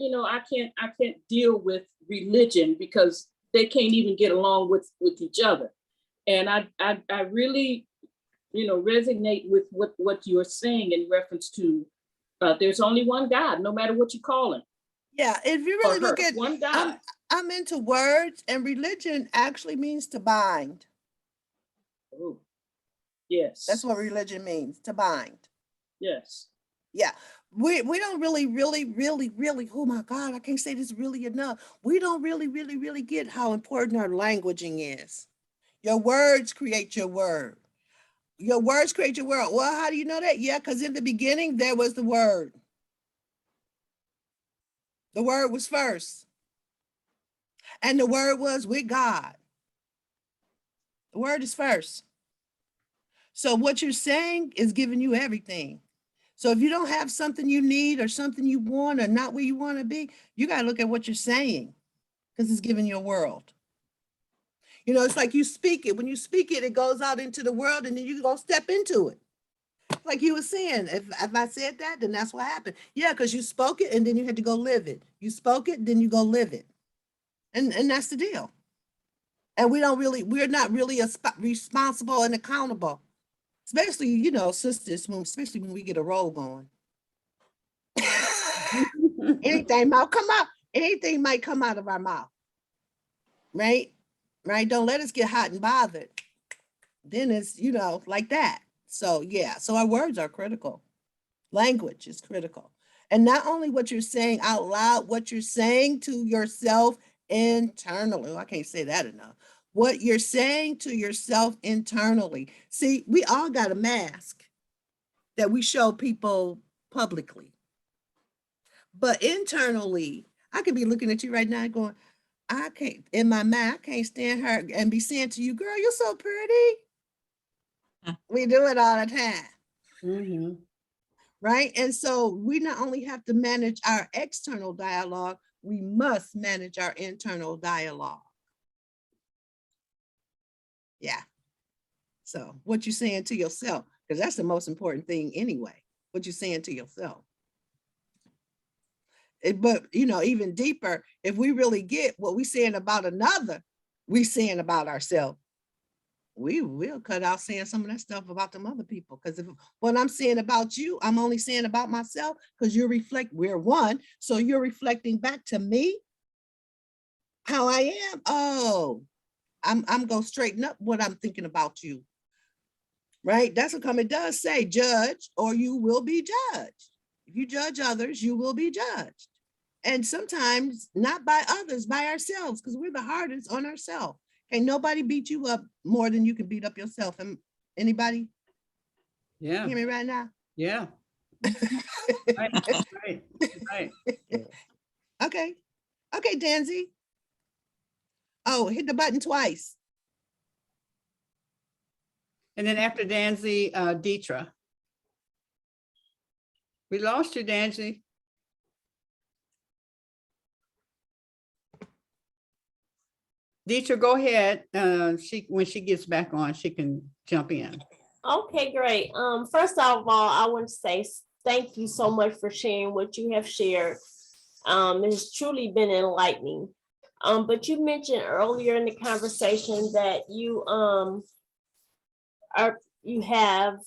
[SPEAKER 7] can't deal with religion because they can't even get along with each other. And I really, resonate with what you're saying in reference to there's only one God, no matter what you call him.
[SPEAKER 4] Yeah, if you really look at one God, I'm into words, and religion actually means to bind.
[SPEAKER 7] Oh, yes.
[SPEAKER 4] That's what religion means, to bind.
[SPEAKER 7] Yes.
[SPEAKER 4] Yeah. We don't really, oh my God, I can't say this really enough. We don't really get how important our languaging is. Your words create your word. Your words create your world. Well, how do you know that? Yeah, because in the beginning, there was the word. The word was first. And the word was with God. The word is first. So what you're saying is giving you everything. So if you don't have something you need or something you want or not where you want to be, you got to look at what you're saying because it's giving you a world. It's like you speak it. When you speak it, it goes out into the world and then you go step into it. Like you were saying, if I said that, then that's what happened. Yeah, because you spoke it and then you had to go live it. You spoke it, then you go live it. And that's the deal. And we're not really responsible and accountable. Especially, sisters, especially when we get a role going. Anything might come out of our mouth. Right? Don't let us get hot and bothered. Then it's, like that. So yeah, so our words are critical. Language is critical. And not only what you're saying out loud, what you're saying to yourself internally. Oh, I can't say that enough. What you're saying to yourself internally. See, we all got a mask that we show people publicly. But internally, I could be looking at you right now going, I can't, in my mind, I can't stand her and be saying to you, girl, you're so pretty. We do it all the time.
[SPEAKER 2] Mm-hmm.
[SPEAKER 4] Right? And so we not only have to manage our external dialogue, we must manage our internal dialogue. Yeah. So what you saying to yourself, because that's the most important thing anyway, what you saying to yourself. But, you know, even deeper, if we really get what we saying about another, we saying about ourselves. We will cut out saying some of that stuff about them other people. Because if what I'm saying about you, I'm only saying about myself, because we're one. So you're reflecting back to me how I am. Oh, I'm gonna straighten up what I'm thinking about you. Right? That's what it does say, judge or you will be judged. If you judge others, you will be judged. And sometimes not by others, by ourselves, because we're the hardest on ourselves. Ain't nobody beat you up more than you can beat up yourself. Anybody?
[SPEAKER 2] Yeah.
[SPEAKER 4] You hear me right now?
[SPEAKER 2] Yeah. Right.
[SPEAKER 4] Okay. Okay, Danzy. Oh, hit the button twice.
[SPEAKER 2] And then after Danzy, Deetra. We lost you, Danzy. Deetra, go ahead. When she gets back on, she can jump in.
[SPEAKER 5] Okay, great. First of all, I want to say thank you so much for sharing what you have shared. It has truly been enlightening. But you mentioned earlier in the conversation that you have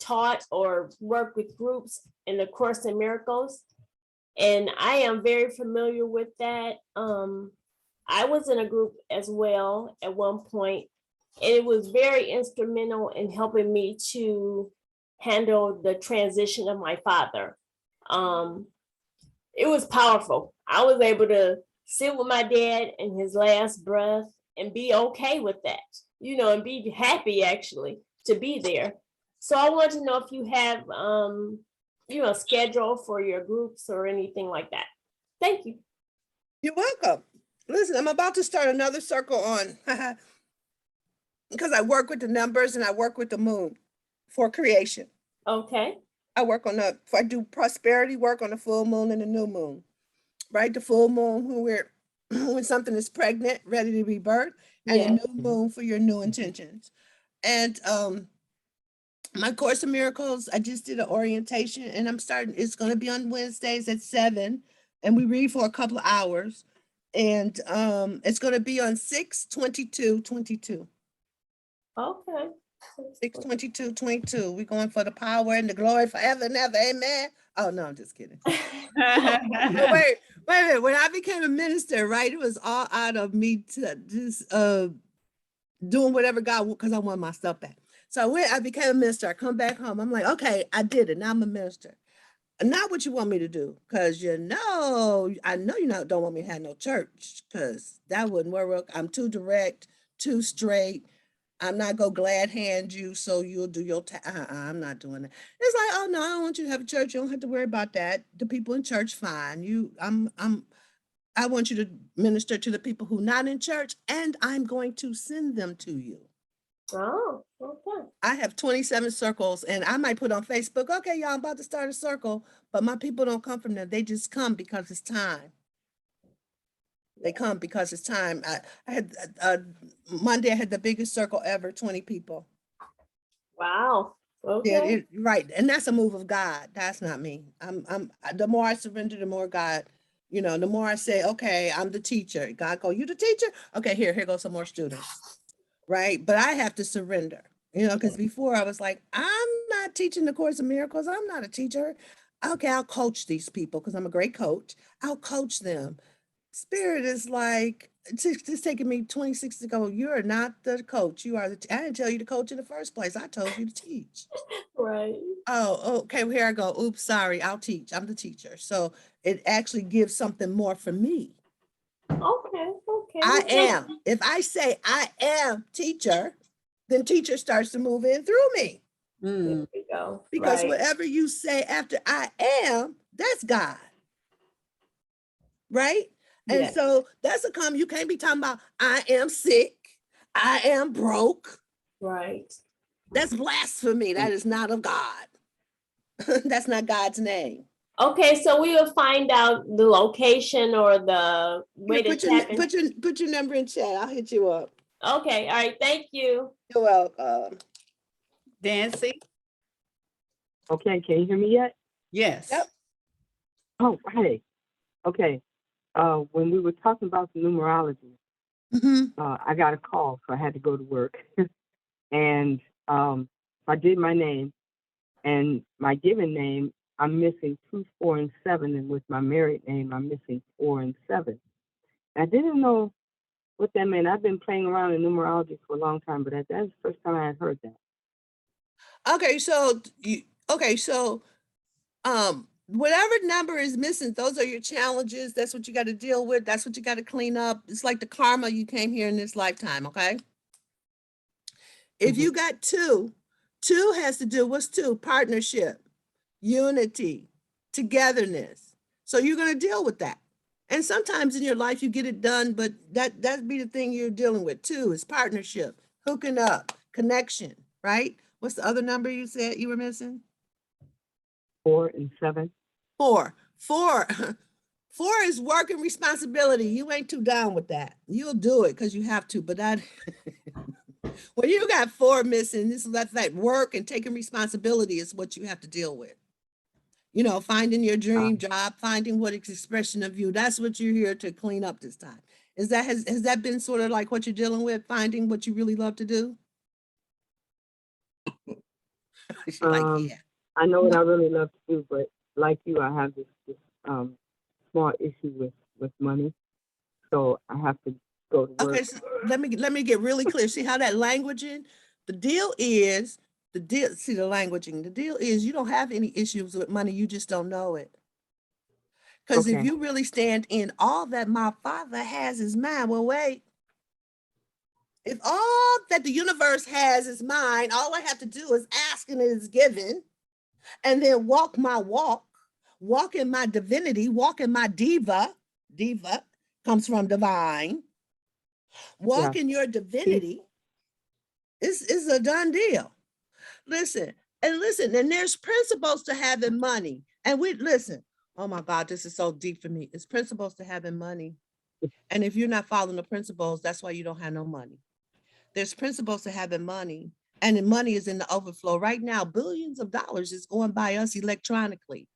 [SPEAKER 5] taught or worked with groups in the Course in Miracles, and I am very familiar with that. I was in a group as well at one point, and it was very instrumental in helping me to handle the transition of my father. It was powerful. I was able to sit with my dad in his last breath and be okay with that, and be happy actually to be there. So I want to know if you have, a schedule for your groups or anything like that. Thank you.
[SPEAKER 4] You're welcome. Listen, I'm about to start another circle on because I work with the numbers and I work with the moon for creation.
[SPEAKER 5] Okay.
[SPEAKER 4] I do prosperity work on the full moon and the new moon, right? The full moon when something is pregnant, ready to be birthed, and the new moon for your new intentions. And my Course in Miracles, I just did an orientation and it's going to be on Wednesdays at 7, and we read for a couple of hours. And it's going to be on 6/22/22.
[SPEAKER 5] Okay.
[SPEAKER 4] 6/22/22. We're going for the power and the glory forever and ever. Amen. Oh, no, I'm just kidding. Wait a minute. When I became a minister, right, it was all out of me to just doing whatever God, because I want my stuff back. So I became a minister. I come back home. I'm like, okay, I did it. Now I'm a minister. Not what you want me to do, because I know you don't want me to have no church, because that wouldn't work. I'm too direct, too straight. I'm not gonna glad hand you so you'll do your I'm not doing that. It's like, oh no, I don't want you to have a church. You don't have to worry about that. The people in church, fine. I want you to minister to the people who not in church, and I'm going to send them to you.
[SPEAKER 5] Oh, okay.
[SPEAKER 4] I have 27 circles, and I might put on Facebook, okay, y'all, I'm about to start a circle, but my people don't come from there. They just come because it's time. They come because it's time. I had Monday, I had the biggest circle ever, 20 people.
[SPEAKER 5] Wow. Okay.
[SPEAKER 4] Yeah, right. And that's a move of God. That's not me. The more I surrender, the more God, the more I say, okay, I'm the teacher. God go, you the teacher? Okay, here goes some more students. Right. But I have to surrender, because before I was like, I'm not teaching the Course of Miracles. I'm not a teacher. Okay, I'll coach these people because I'm a great coach. I'll coach them. Spirit is like, it's taken me 26 to go. You are not the coach. You are I didn't tell you to coach in the first place. I told you to teach.
[SPEAKER 5] Right.
[SPEAKER 4] Oh, okay. Well, here I go. Oops, sorry. I'll teach. I'm the teacher. So it actually gives something more for me.
[SPEAKER 5] Okay. Okay.
[SPEAKER 4] I
[SPEAKER 5] Well, thank
[SPEAKER 4] am. If I say I am teacher, then teacher starts to move in through me.
[SPEAKER 5] There we go.
[SPEAKER 4] Because
[SPEAKER 5] Right.
[SPEAKER 4] whatever you say after I am, that's God. Right? And
[SPEAKER 5] Yeah.
[SPEAKER 4] so that's a comment. You can't be talking about I am sick. I am broke.
[SPEAKER 5] Right.
[SPEAKER 4] That's blasphemy. That is not of God. That's not God's name.
[SPEAKER 5] Okay, so we will find out the location or the way to tap in.
[SPEAKER 4] Put your number in chat. I'll hit you up.
[SPEAKER 5] Okay, all right, thank you.
[SPEAKER 4] You're welcome.
[SPEAKER 2] Dancy?
[SPEAKER 11] Okay, can you hear me yet?
[SPEAKER 2] Yes.
[SPEAKER 4] Yep.
[SPEAKER 11] Oh, hey. Okay. When we were talking about the numerology, I got a call, so I had to go to work. And I did my name, and my given name, I'm missing 2, 4, and 7, and with my married name, I'm missing 4 and 7. I didn't know what that meant. I've been playing around in numerology for a long time, but that's the first time I had heard that.
[SPEAKER 4] Okay, so whatever number is missing, those are your challenges. That's what you got to deal with. That's what you got to clean up. It's like the karma you came here in this lifetime, okay? If you got 2 has to do, what's 2? Partnership, unity, togetherness. So you're going to deal with that. And sometimes in your life you get it done, but that'd be the thing you're dealing with. 2 is partnership, hooking up, connection, right? What's the other number you said you were missing?
[SPEAKER 11] 4 and 7.
[SPEAKER 4] 4 is work and responsibility. You ain't too down with that. You'll do it because you have to, but that when you got 4 missing, that's like work and taking responsibility is what you have to deal with. You know, finding your dream job, finding what expression of you. That's what you're here to clean up this time. Has that been sort of like what you're dealing with, finding what you really love to do? Yeah.
[SPEAKER 11] I know what I really love to do, but like you, I have this small issue with money, so I have to go to work.
[SPEAKER 4] Okay, so let me get really clear. See how that languaging? The deal is the languaging. The deal is you don't have any issues with money. You just don't know it. Because if you really stand in all that my Father has is mine, well, wait. If all that the universe has is mine, all I have to do is ask and it is given, and then walk my walk in my divinity, walk in my diva. Diva comes from divine. Walk in your divinity is a done deal. Listen, and there's principles to having money. And listen, oh my God, this is so deep for me. It's principles to having money. And if you're not following the principles, that's why you don't have no money. There's principles to having money, and the money is in the overflow. Right now, billions of dollars is going by us electronically,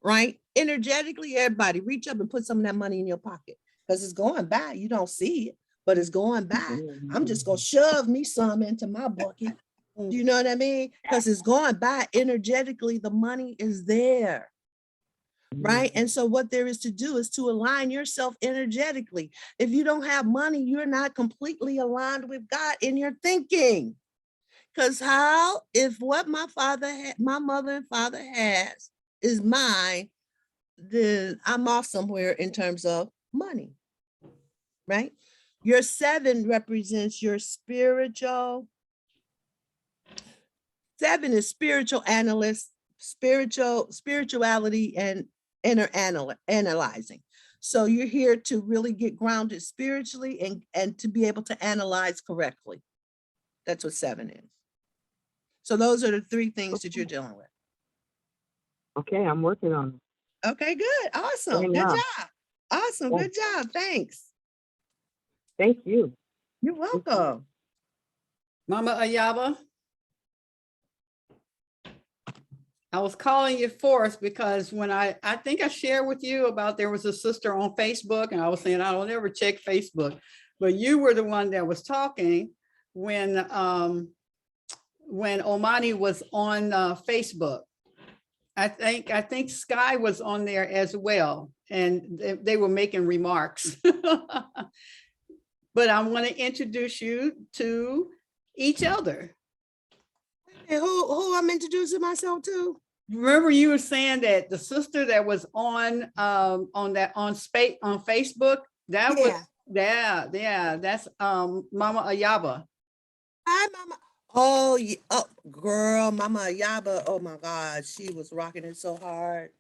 [SPEAKER 4] right? Energetically, everybody reach up and put some of that money in your pocket because it's going by. You don't see it, but it's going by. I'm just going to shove me some into my bucket. You know what I mean? Because it's going by energetically. The money is there. Right. And so what there is to do is to align yourself energetically. If you don't have money, you're not completely aligned with God in your thinking. Because if what my mother and father has is mine, then I'm off somewhere in terms of money. Right. Your 7 represents your spirituality and inner analyzing. So you're here to really get grounded spiritually and to be able to analyze correctly. That's what 7 is. So those are the 3 things that you're dealing with.
[SPEAKER 11] Okay, I'm working on it.
[SPEAKER 4] Okay, good. Awesome. Good job. Awesome. Good job. Thanks.
[SPEAKER 11] Thank you.
[SPEAKER 4] You're welcome.
[SPEAKER 2] Mama Ayaba, I was calling you forth because when I think I shared with you about there was a sister on Facebook, and I was saying I don't ever check Facebook, but you were the one that was talking when Omari was on Facebook. I think Sky was on there as well, and they were making remarks. but I want to introduce you to each other.
[SPEAKER 4] And who I'm introducing myself to?
[SPEAKER 2] Remember you were saying that the sister that was on Facebook, that was that's Mama Ayaba.
[SPEAKER 4] Hi, Mama. Oh, yeah. Oh, girl, Mama Ayaba. Oh my God, she was rocking it so hard.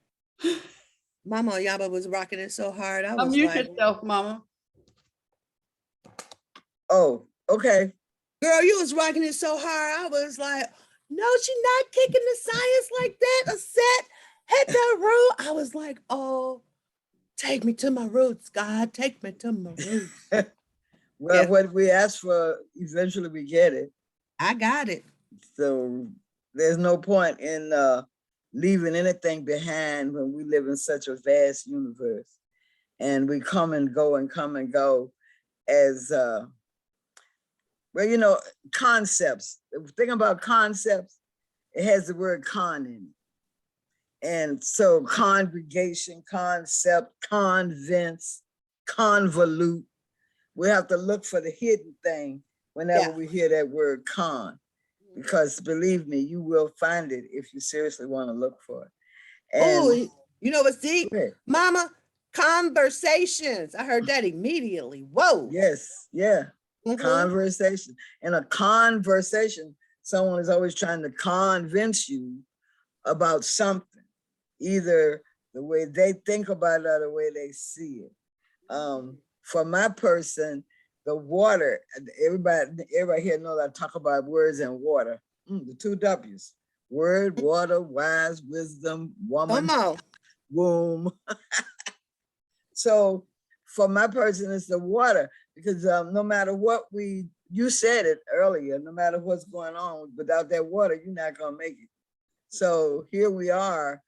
[SPEAKER 4] Mama Ayaba was rocking it so hard. I was
[SPEAKER 2] Unmute
[SPEAKER 4] like,
[SPEAKER 2] yourself, Mama.
[SPEAKER 9] Oh, okay.
[SPEAKER 4] girl, you was rocking it so hard. I was like, no, she's not kicking the science like that. A set, hit the root. I was like, oh, take me to my roots, God. Take me to my roots.
[SPEAKER 9] Well, what we ask for, eventually we get it.
[SPEAKER 4] I got it.
[SPEAKER 9] So there's no point in leaving anything behind when we live in such a vast universe. And we come and go and come and go as, well, you know, concepts. The thing about concepts, it has the word con in it. And so congregation, concept, convince, convolute. We have to look for the hidden thing whenever we hear that word con, because believe me, you will find it if you seriously want to look for it.
[SPEAKER 4] Oh, you know what's deep? Mama, conversations. I heard that immediately. Whoa.
[SPEAKER 9] Yes, yeah. Conversation. In a conversation, someone is always trying to convince you about something, either the way they think about it or the way they see it. For my person, the water, everybody here knows I talk about words and water. The 2 W's, word, water, wise, wisdom, woman, womb. So for my person, it's the water, because no matter what you said it earlier, no matter what's going on, without that water, you're not gonna make it. So here we are.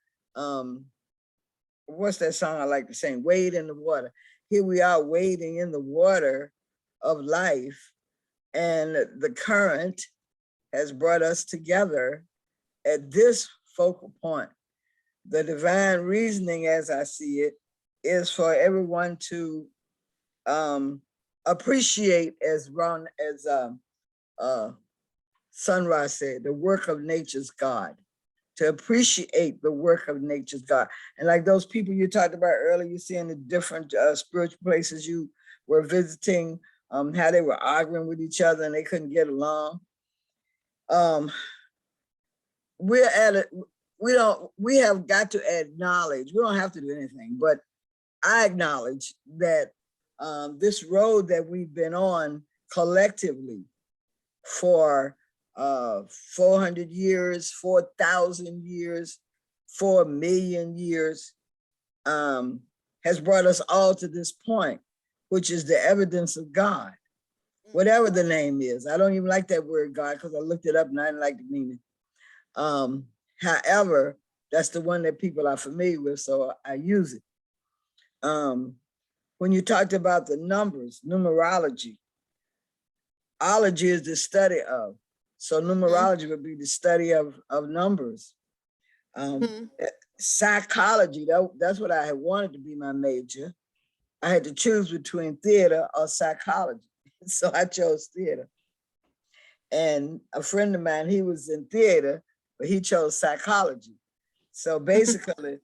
[SPEAKER 9] What's that song I like to sing? Wade in the water. Here we are wading in the water of life, and the current has brought us together at this focal point. The divine reasoning, as I see it, is for everyone to appreciate, as Sunrise said, the work of nature's God. To appreciate the work of nature's God. And like those people you talked about earlier, you see in the different spiritual places you were visiting, how they were arguing with each other and they couldn't get along. We're at it. We have got to acknowledge, we don't have to do anything, but I acknowledge that this road that we've been on collectively for 400 years, 4,000 years, 4 million years, has brought us all to this point, which is the evidence of God, whatever the name is. I don't even like that word God, because I looked it up and I didn't like the meaning. However, that's the one that people are familiar with, so I use it. When you talked about the numbers, numerology, ology is the study of. So numerology would be the study of numbers. Psychology, that's what I had wanted to be my major. I had to choose between theater or psychology. So I chose theater. And a friend of mine, he was in theater, but he chose psychology. So basically,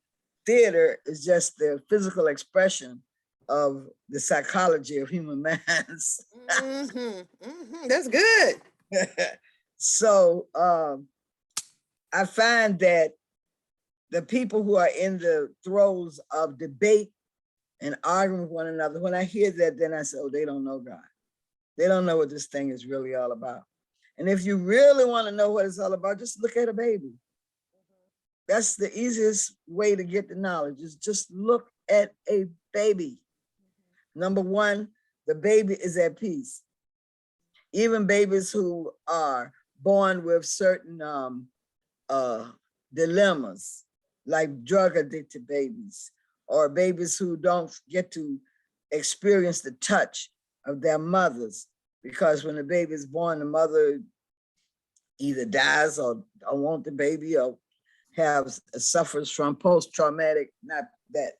[SPEAKER 9] theater is just the physical expression of the psychology of human minds.
[SPEAKER 4] That's good.
[SPEAKER 9] So I find that the people who are in the throes of debate and arguing with one another, when I hear that, then I say, oh, they don't know God. They don't know what this thing is really all about. And if you really want to know what it's all about, just look at a baby. That's the easiest way to get the knowledge, is just look at a baby. Number one, the baby is at peace. Even babies who are born with certain dilemmas, like drug addicted babies, or babies who don't get to experience the touch of their mothers, because when the baby is born, the mother either dies or don't want the baby, or suffers from post-traumatic, not that,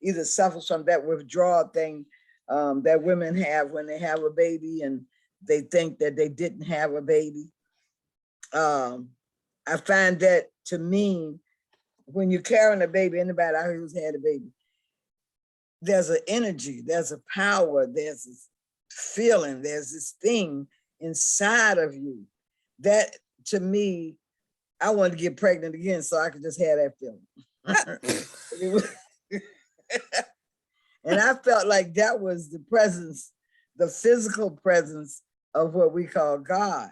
[SPEAKER 9] either suffers from that withdrawal thing that women have when they have a baby and they think that they didn't have a baby. I find that to mean when you're carrying a baby, anybody out here who's had a baby, there's an energy, there's a power, there's this feeling, there's this thing inside of you that, to me, I wanted to get pregnant again so I could just have that feeling. And I felt like that was the presence, the physical presence of what we call God.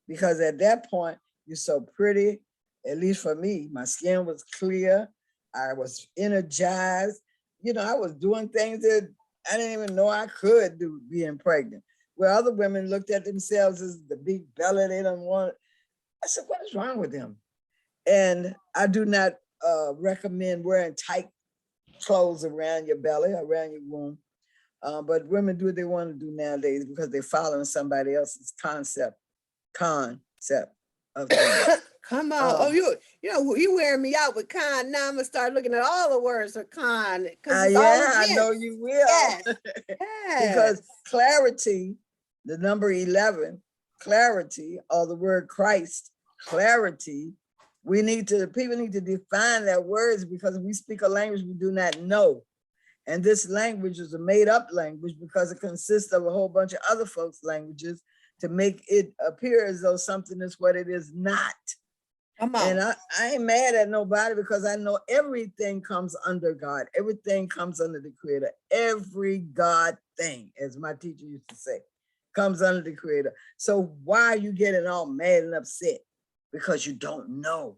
[SPEAKER 9] Because at that point, you're so pretty, at least for me, my skin was clear, I was energized. You know, I was doing things that I didn't even know I could do being pregnant. Where other women looked at themselves as the big belly they don't want. I said, what is wrong with them? And I do not recommend wearing tight clothes around your belly, around your womb. But women do what they want to do nowadays because they're following somebody else's concept of things.
[SPEAKER 4] Come on. Oh, you know, you wearing me out with con. Now I'm gonna start looking at all the words of con.
[SPEAKER 9] Yeah, I know you will.
[SPEAKER 4] Yes.
[SPEAKER 9] Because clarity, the number 11, clarity, or the word Christ, clarity, people need to define their words because we speak a language we do not know. And this language is a made up language because it consists of a whole bunch of other folks' languages to make it appear as though something is what it is not.
[SPEAKER 4] Come on.
[SPEAKER 9] And I ain't mad at nobody because I know everything comes under God. Everything comes under the Creator. Every God thing, as my teacher used to say, comes under the Creator. So why are you getting all mad and upset? Because you don't know.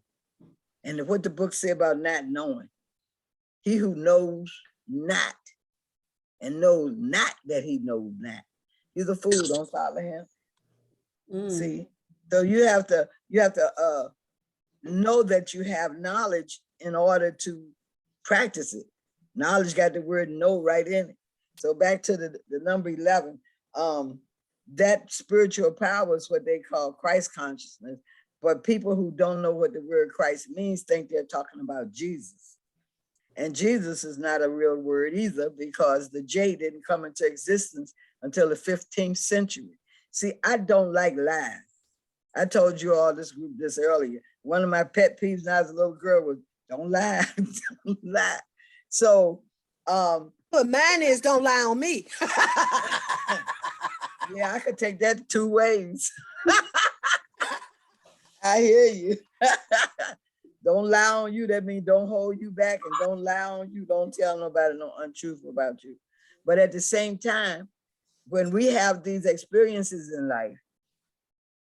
[SPEAKER 9] And what the book say about not knowing. He who knows not and knows not that he knows not. He's a fool, don't follow him. See? So you have to know that you have knowledge in order to practice it. Knowledge got the word know right in it. So back to the number 11, that spiritual power is what they call Christ consciousness. But people who don't know what the word Christ means think they're talking about Jesus. And Jesus is not a real word either because the J didn't come into existence until the 15th century. See, I don't like lies. I told you all this earlier. One of my pet peeves when I was a little girl was don't lie, don't lie. So,
[SPEAKER 4] but mine is don't lie on me.
[SPEAKER 9] Yeah, I could take that 2 ways. I hear you. Don't lie on you. That means don't hold you back, and don't lie on you. Don't tell nobody no untruth about you. But at the same time, when we have these experiences in life,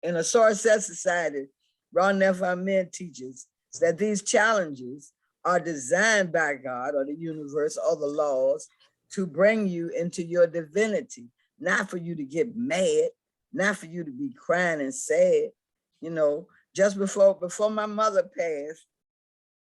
[SPEAKER 9] in a source-set society, Ron F. Amen teaches that these challenges are designed by God or the universe or the laws to bring you into your divinity, not for you to get mad, not for you to be crying and sad. You know, just before my mother passed,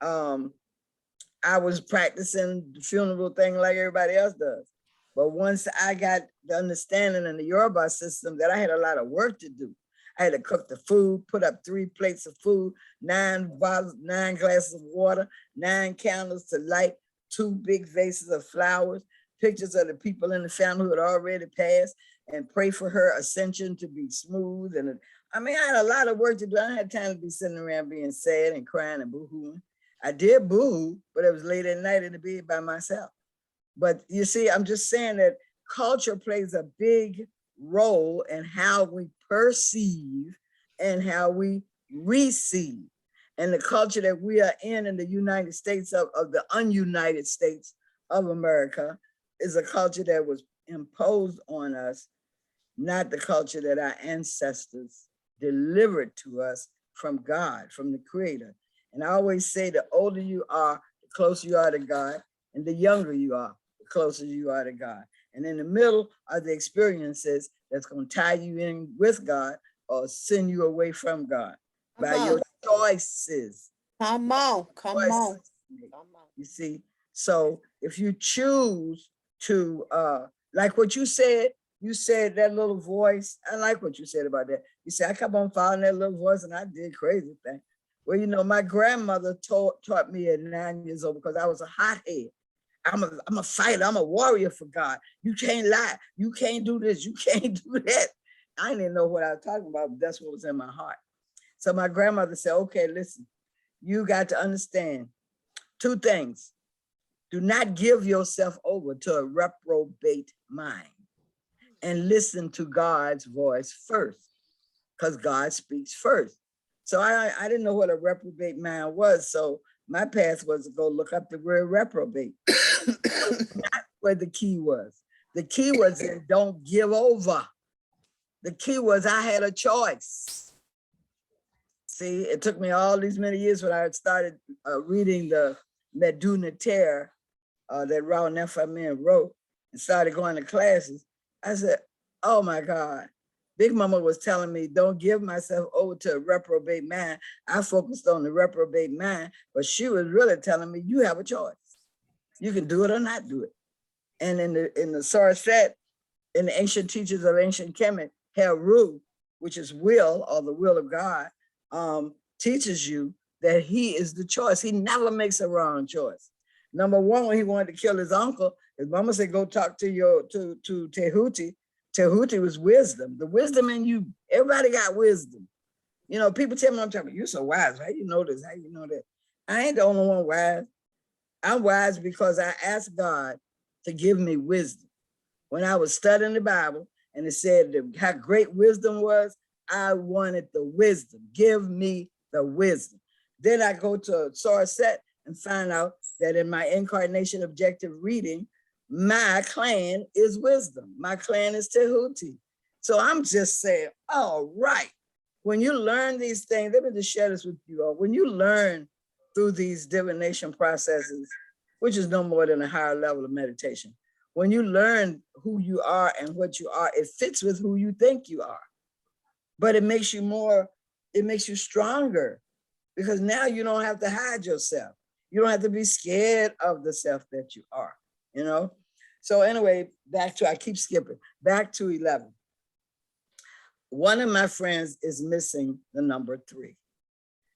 [SPEAKER 9] I was practicing the funeral thing like everybody else does. But once I got the understanding in the Yoruba system that I had a lot of work to do, I had to cook the food, put up 3 plates of food, 9 glasses of water, 9 candles to light, 2 big vases of flowers, pictures of the people in the family who had already passed, and pray for her ascension to be smooth. And I mean, I had a lot of work to do. I had time to be sitting around being sad and crying and boo-hooing. I did boo-hoo, but it was late at night in the bed by myself. But you see, I'm just saying that culture plays a big role in how we perceive and how we receive. And the culture that we are in the United States of the ununited states of America is a culture that was imposed on us, not the culture that our ancestors delivered to us from God, from the Creator. And I always say the older you are, the closer you are to God, and the younger you are, the closer you are to God. And in the middle are the experiences that's going to tie you in with God or send you away from God by your choices.
[SPEAKER 4] Come on.
[SPEAKER 9] You see, so if you choose to, like what you said that little voice. I like what you said about that. You said, I kept on following that little voice and I did crazy things. Well, you know, my grandmother taught me at 9 years old because I was a hothead. I'm a fighter. I'm a warrior for God. You can't lie. You can't do this. You can't do that. I didn't know what I was talking about, but that's what was in my heart. So my grandmother said, okay, listen, you got to understand 2 things. Do not give yourself over to a reprobate mind, and listen to God's voice first, because God speaks first. So I didn't know what a reprobate mind was. So my path was to go look up the word reprobate. Not where the key was. The key was in don't give over. The key was I had a choice. See, it took me all these many years when I had started reading the Aduni that Raul Nefamin wrote and started going to classes. I said, oh my God. Big Mama was telling me, don't give myself over to a reprobate mind. I focused on the reprobate mind, but she was really telling me, you have a choice. You can do it or not do it. And in the Sourcet, in the ancient teachers of ancient Kemet, Heru, which is will, or the will of God, teaches you that he is the choice. He never makes a wrong choice. Number one, when he wanted to kill his uncle, his mama said, go talk to Tehuti. Tehuti was wisdom. The wisdom in you, everybody got wisdom. You know, people tell me, I'm talking, you're so wise. How you know this? How you know that? I ain't the only one wise. I'm wise because I asked God to give me wisdom. When I was studying the Bible and it said how great wisdom was, I wanted the wisdom. Give me the wisdom. Then I go to Sourcet and find out that in my incarnation objective reading, my clan is wisdom. My clan is Tehuti. So I'm just saying, all right. When you learn these things, let me just share this with you all. When you learn through these divination processes, which is no more than a higher level of meditation, when you learn who you are and what you are, it fits with who you think you are. But it makes you more, it makes you stronger, because now you don't have to hide yourself. You don't have to be scared of the self that you are, you know? So anyway, I keep skipping, back to 11. One of my friends is missing the number 3.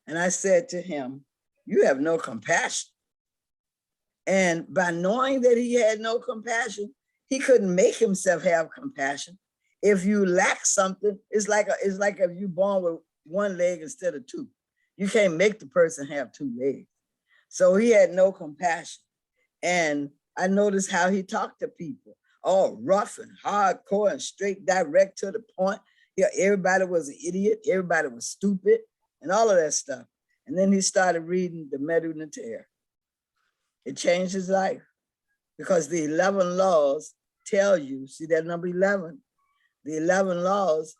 [SPEAKER 9] And I said to him, you have no compassion. And by knowing that he had no compassion, he couldn't make himself have compassion. If you lack something, it's like if you're born with 1 leg instead of 2. You can't make the person have 2 legs. So he had no compassion. And I noticed how he talked to people, all rough and hardcore and straight, direct to the point. Yeah, everybody was an idiot, everybody was stupid, and all of that stuff. And then he started reading the Aduni. It changed his life, because the 11 laws tell you, see that number 11? The 11 laws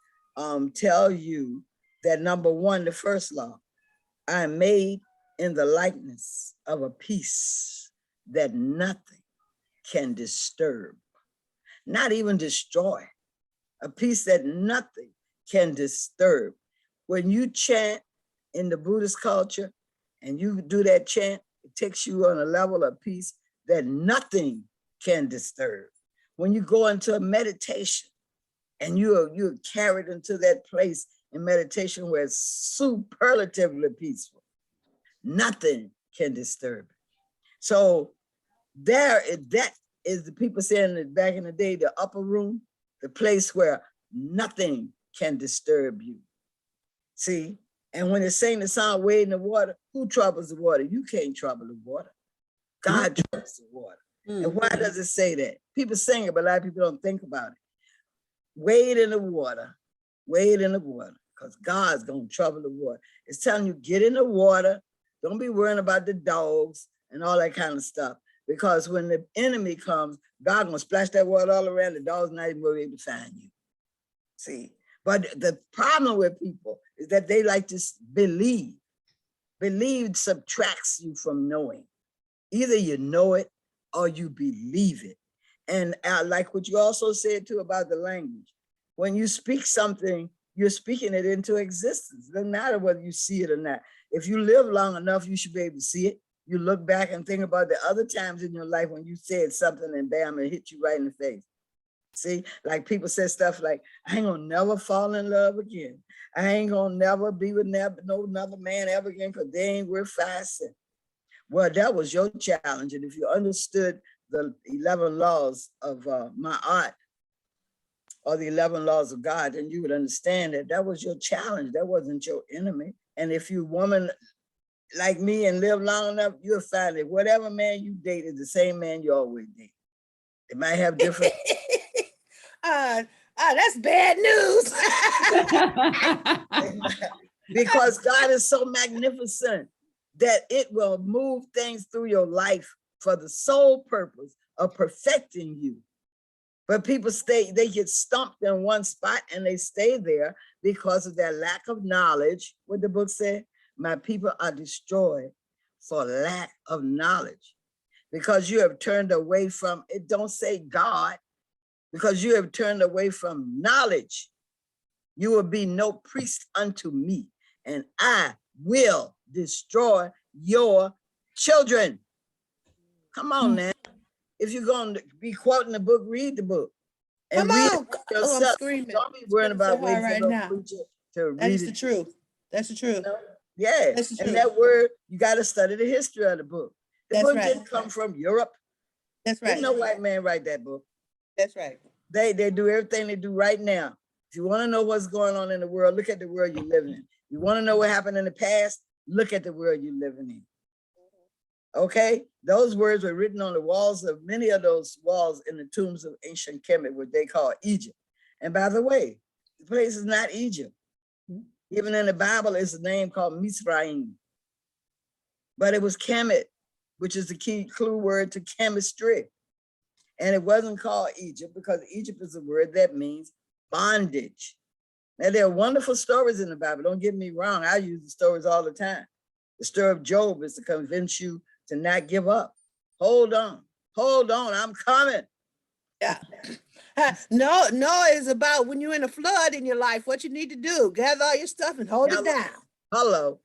[SPEAKER 9] tell you that number 1, the first law, I am made in the likeness of a piece that nothing can disturb, not even destroy, a piece that nothing can disturb. When you chant in the Buddhist culture and you do that chant, it takes you on a level of peace that nothing can disturb. When you go into a meditation and you're carried into that place in meditation where it's superlatively peaceful, nothing can disturb it. So that is the people saying that back in the day, the upper room, the place where nothing can disturb you. See, and when they sing the song, Wade in the Water, who troubles the water? You can't trouble the water. God troubles the water. And why does it say that? People sing it, but a lot of people don't think about it. Wade in the water, because God's gonna trouble the water. It's telling you, get in the water. Don't be worrying about the dogs and all that kind of stuff. Because when the enemy comes, God gonna splash that water all around, the dogs not even gonna be able to find you. See, but the problem with people is that they like to believe. Believe subtracts you from knowing. Either you know it or you believe it. And like what you also said too about the language, when you speak something, you're speaking it into existence. It doesn't matter whether you see it or not. If you live long enough, you should be able to see it. You look back and think about the other times in your life when you said something and bam, it hit you right in the face. See, like people say stuff like, I ain't gonna never fall in love again. I ain't gonna never be with no another man ever again because they ain't worth 5 cents. Well, that was your challenge. And if you understood the 11 laws of my art, or the 11 laws of God, then you would understand that that was your challenge. That wasn't your enemy. And if you woman like me and live long enough, you'll find that whatever man you date is the same man you always date. It might have different.
[SPEAKER 4] That's bad news.
[SPEAKER 9] Because God is so magnificent that it will move things through your life for the sole purpose of perfecting you. But people they get stumped in one spot and they stay there because of their lack of knowledge. What the book said, my people are destroyed for lack of knowledge. Because you have turned away from, it don't say God, because you have turned away from knowledge. You will be no priest unto me, and I will destroy your children. Come on now. If you're going to be quoting the book, read the book. And
[SPEAKER 4] Come
[SPEAKER 9] read
[SPEAKER 4] on.
[SPEAKER 9] it yourself.
[SPEAKER 4] I'm screaming.
[SPEAKER 9] Don't be worrying about waiting for no preacher to read it.
[SPEAKER 4] That is the truth. That's the truth.
[SPEAKER 9] You know? Yeah.
[SPEAKER 4] That's the truth.
[SPEAKER 9] And that word, you got to study the history of the book. The
[SPEAKER 4] That's
[SPEAKER 9] book
[SPEAKER 4] right.
[SPEAKER 9] didn't come from Europe.
[SPEAKER 4] That's right.
[SPEAKER 9] Didn't no white man write that book.
[SPEAKER 4] That's right.
[SPEAKER 9] They do everything they do right now. If you want to know what's going on in the world, look at the world you're living in. You want to know what happened in the past, look at the world you're living in. Okay? Those words were written on the walls of many of those walls in the tombs of ancient Kemet, what they call Egypt. And by the way, the place is not Egypt. Even in the Bible, it's a name called Mizraim. But it was Kemet, which is the key clue word to chemistry. And it wasn't called Egypt because Egypt is a word that means bondage. Now, there are wonderful stories in the Bible. Don't get me wrong. I use the stories all the time. The story of Job is to convince you to not give up. Hold on, I'm coming.
[SPEAKER 4] Yeah. No, it's about when you're in a flood in your life, what you need to do. Gather all your stuff and hold it down.
[SPEAKER 9] Hello.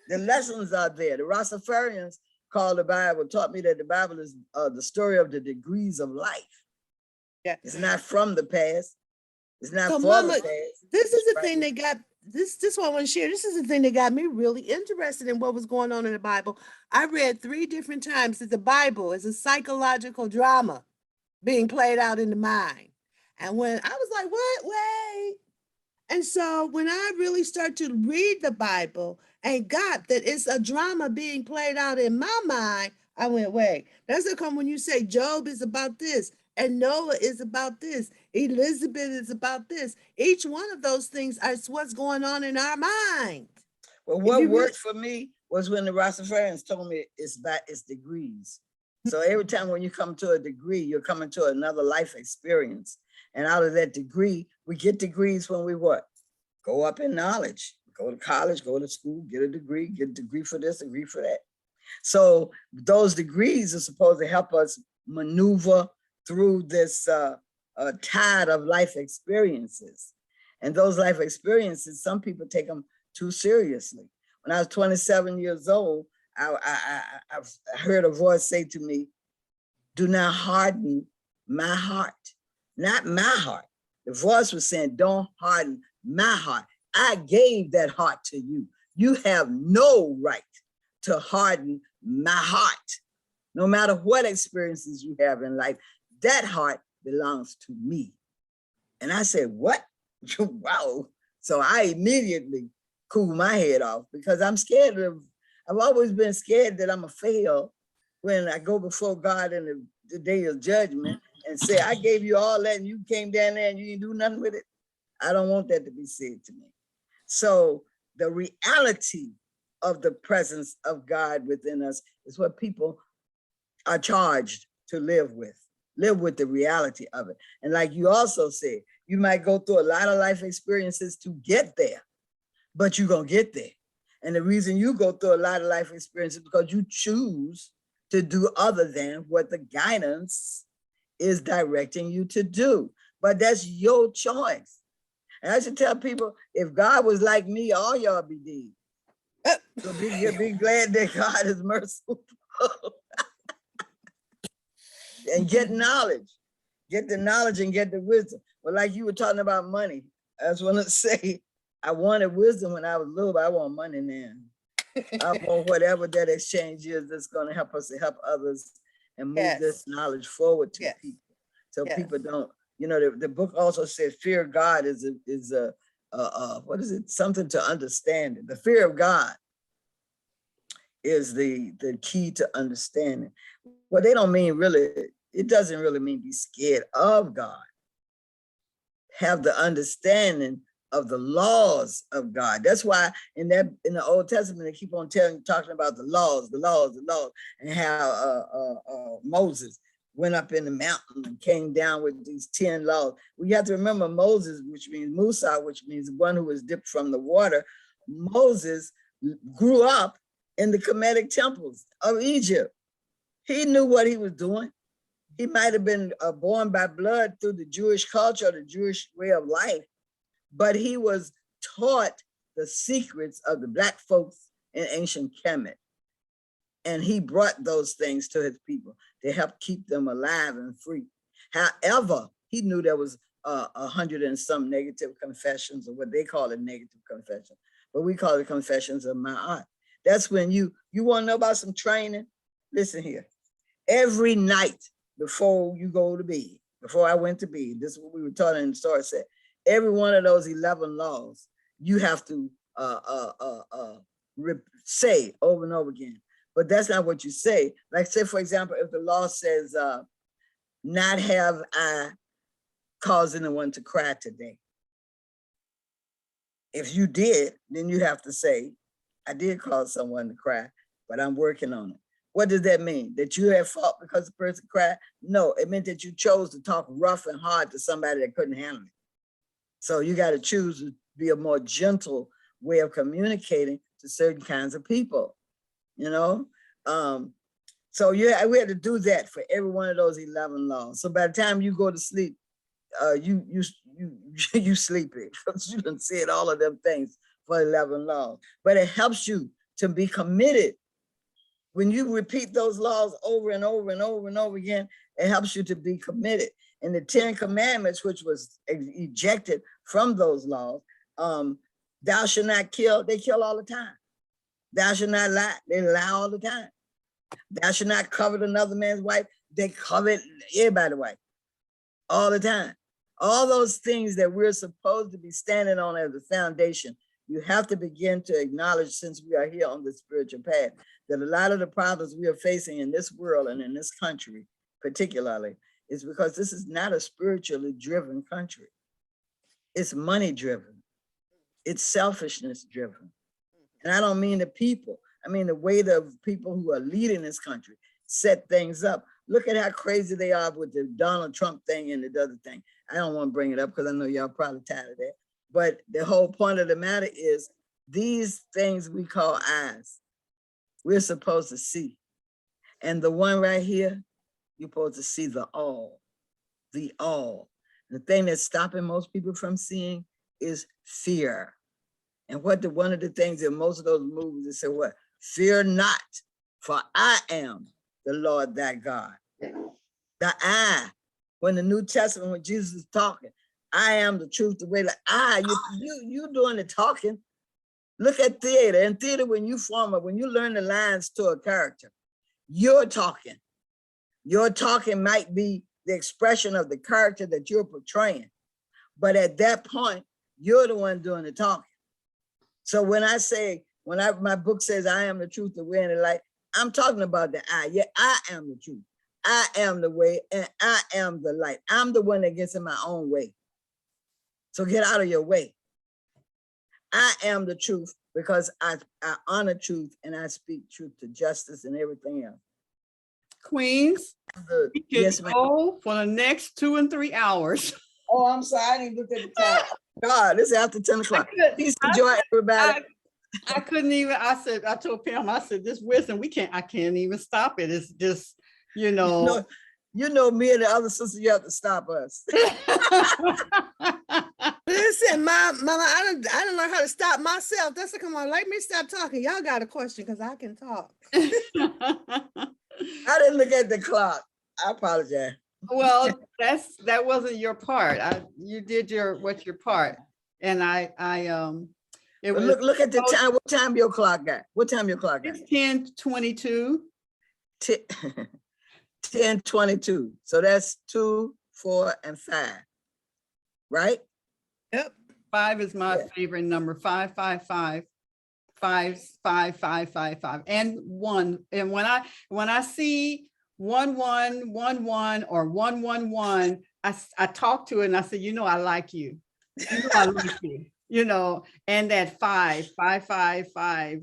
[SPEAKER 9] The lessons are there. The Rastafarians call the Bible, taught me that the Bible is the story of the degrees of life. Yeah. It's not from the past. It's not
[SPEAKER 4] so
[SPEAKER 9] for
[SPEAKER 4] Mama,
[SPEAKER 9] the past.
[SPEAKER 4] This is the thing that got this one I want to share. This is the thing that got me really interested in what was going on in the Bible. I read 3 different times that the Bible is a psychological drama being played out in the mind. And when I was like, what? Wait. And so when I really started to read the Bible and got that it's a drama being played out in my mind, I went, wait, that's how come when you say Job is about this and Noah is about this, Elizabeth is about this. Each one of those things is what's going on in our mind.
[SPEAKER 9] Well, what worked for me was when the Rastafarians told me it's degrees. So every time when you come to a degree, you're coming to another life experience. And out of that degree, we get degrees when we what? Go up in knowledge, go to college, go to school, get a degree for this, degree for that. So those degrees are supposed to help us maneuver through this tide of life experiences. And those life experiences, some people take them too seriously. When I was 27 years old, I heard a voice say to me, do not harden my heart. Not my heart. The voice was saying, don't harden my heart. I gave that heart to you. You have no right to harden my heart. No matter what experiences you have in life, that heart belongs to me. And I said, what? Wow. So I immediately cooled my head off because I'm scared I've always been scared that I'm gonna fail when I go before God in the day of judgment and say, I gave you all that and you came down there and you didn't do nothing with it. I don't want that to be said to me. So the reality of the presence of God within us is what people are charged to live with the reality of it. And like you also said, you might go through a lot of life experiences to get there, but you're gonna get there. And the reason you go through a lot of life experiences is because you choose to do other than what the guidance is directing you to do. But that's your choice. And I should tell people, if God was like me, all y'all be dead. So be glad that God is merciful. And get knowledge. Get the knowledge and get the wisdom. Well, like you were talking about money, I just want to say, I wanted wisdom when I was little, but I want money now. I want whatever that exchange is that's going to help us to help others and move this knowledge forward to people. So people don't, you know, the book also says fear of God is a what is it? Something to understand it. The fear of God is the key to understanding. Well, they don't mean really, it doesn't really mean be scared of God. Have the understanding of the laws of God. That's why in the Old Testament, they keep on talking about the laws, and how Moses went up in the mountain and came down with these 10 laws. We have to remember Moses, which means Musa, which means one who was dipped from the water. Moses grew up in the Kemetic temples of Egypt. He knew what he was doing. He might have been born by blood through the Jewish culture, the Jewish way of life, but he was taught the secrets of the Black folks in ancient Kemet. And he brought those things to his people to help keep them alive and free. However, he knew there was 100 and some negative confessions, or what they call it, negative confession, but we call it confessions of Ma'at. That's when you want to know about some training? Listen here. Every night before you go to bed, before I went to bed, this is what we were taught in the story set. Every one of those 11 laws, you have to say over and over again. But that's not what you say. Like say, for example, if the law says, not have I caused anyone to cry today. If you did, then you have to say, I did cause someone to cry, but I'm working on it. What does that mean? That you had fought because the person cried? No, it meant that you chose to talk rough and hard to somebody that couldn't handle it. So you got to choose to be a more gentle way of communicating to certain kinds of people, you know? So yeah, we had to do that for every one of those 11 laws. So by the time you go to sleep, you sleepy because you done said all of them things for 11 laws. But it helps you to be committed. When you repeat those laws over and over and over and over again, it helps you to be committed. And the 10 commandments, which was ejected from those laws, thou shalt not kill, they kill all the time. Thou shalt not lie, they lie all the time. Thou shalt not covet another man's wife, they covet everybody's wife all the time. All those things that we're supposed to be standing on as a foundation, you have to begin to acknowledge, since we are here on the spiritual path, that a lot of the problems we are facing in this world and in this country particularly is because this is not a spiritually driven country. It's money driven. It's selfishness driven. And I don't mean the people. I mean the way the people who are leading this country set things up. Look at how crazy they are with the Donald Trump thing and the other thing. I don't want to bring it up because I know y'all probably tired of that. But the whole point of the matter is these things we call eyes, we're supposed to see. And the one right here, you're supposed to see the all, the all. The thing that's stopping most people from seeing is fear. And one of the things in most of those movies, they say what? Fear not, for I am the Lord thy God. The I, when the New Testament, when Jesus is talking, I am the truth, the way, like you doing the talking. Look at theater. In theater, when you learn the lines to a character, you're talking. Your talking might be the expression of the character that you're portraying. But at that point, you're the one doing the talking. So when my book says, I am the truth, the way, and the light, I'm talking about the I. Yeah, I am the truth. I am the way, and I am the light. I'm the one that gets in my own way. So get out of your way. I am the truth because I honor truth and I speak truth to justice and everything else.
[SPEAKER 2] Queens, we can
[SPEAKER 9] yes,
[SPEAKER 2] go for the next 2 and 3 hours.
[SPEAKER 9] Oh, I'm sorry, I didn't look at the time. God, this is after 10 o'clock. Peace and joy, everybody.
[SPEAKER 2] I couldn't even, I told Pam, I said, this wisdom, I can't even stop it. It's just, you know.
[SPEAKER 9] You know, me and the other sister, you have to stop us.
[SPEAKER 4] Listen, Mama, I didn't learn how to stop myself. That's like, come on, let me stop talking. Y'all got a question because I can talk.
[SPEAKER 9] I didn't look at the clock. I apologize.
[SPEAKER 2] Well, that wasn't your part. You did your part, and it was.
[SPEAKER 9] Look at the time. What time your clock got? What time your clock got?
[SPEAKER 2] It's 10:22.
[SPEAKER 9] 1022. So that's 2, 4, and 5. Right?
[SPEAKER 4] Yep.
[SPEAKER 2] 5 is my favorite number. 555. 55555 and 1. And when I see 1111 or 111, I talk to it and I say, I like you. I like you. And that 555,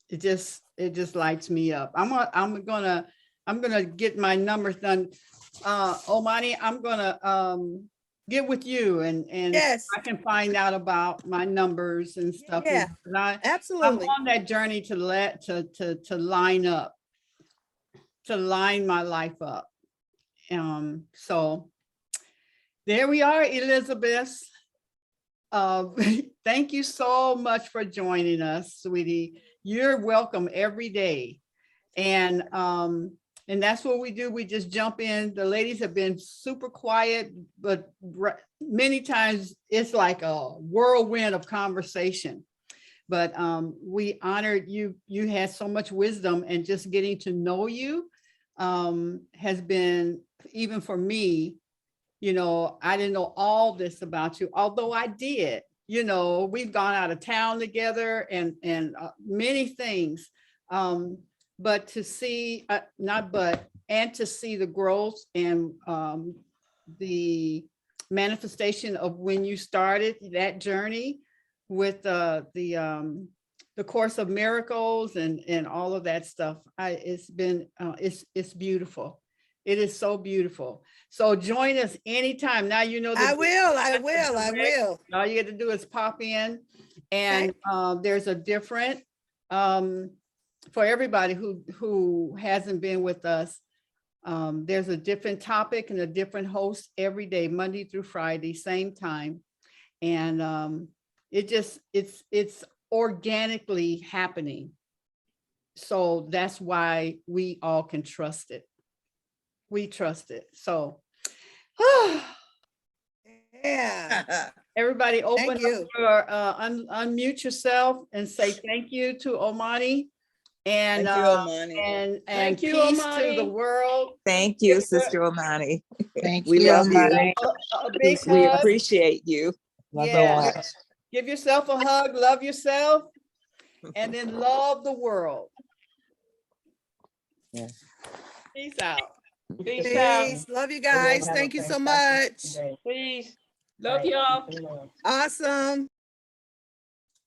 [SPEAKER 2] it just lights me up. I'm gonna get my numbers done. Omani, I'm gonna get with you and
[SPEAKER 4] yes,
[SPEAKER 2] I can find out about my numbers and stuff.
[SPEAKER 4] Yeah, absolutely.
[SPEAKER 2] I'm on that journey to line up, to line my life up. So there we are, Elizabeth. Thank you so much for joining us, sweetie. You're welcome every day. And that's what we do. We just jump in. The ladies have been super quiet, but many times it's like a whirlwind of conversation. But we honored you. You had so much wisdom, and just getting to know you has been, even for me, I didn't know all this about you, although I did. We've gone out of town together and many things. But to see, to see the growth and the manifestation of when you started that journey with the Course of Miracles and all of that stuff. It's been, it's beautiful. It is so beautiful. So join us anytime. Now you know that
[SPEAKER 4] I will.
[SPEAKER 2] All you got to do is pop in, and there's a different for everybody who hasn't been with us. There's a different topic and a different host every day, Monday through Friday, same time. And it's organically happening. So that's why we all can trust it. We trust it. So
[SPEAKER 4] yeah.
[SPEAKER 2] Everybody open up your unmute yourself and say thank you to Omani. And
[SPEAKER 9] thank you, Omani.
[SPEAKER 2] And peace to the world.
[SPEAKER 15] Thank you, Sister Omani.
[SPEAKER 6] Thank
[SPEAKER 15] We
[SPEAKER 6] you,
[SPEAKER 15] love you.
[SPEAKER 6] Omani.
[SPEAKER 2] A big
[SPEAKER 15] We
[SPEAKER 2] hug.
[SPEAKER 15] appreciate you.
[SPEAKER 2] Yeah. Give yourself a hug, love yourself, and then love the world.
[SPEAKER 6] Yeah.
[SPEAKER 2] Peace out.
[SPEAKER 3] Peace out.
[SPEAKER 4] Peace. Love you guys. Thank you so much.
[SPEAKER 3] Peace. Love y'all.
[SPEAKER 4] Awesome.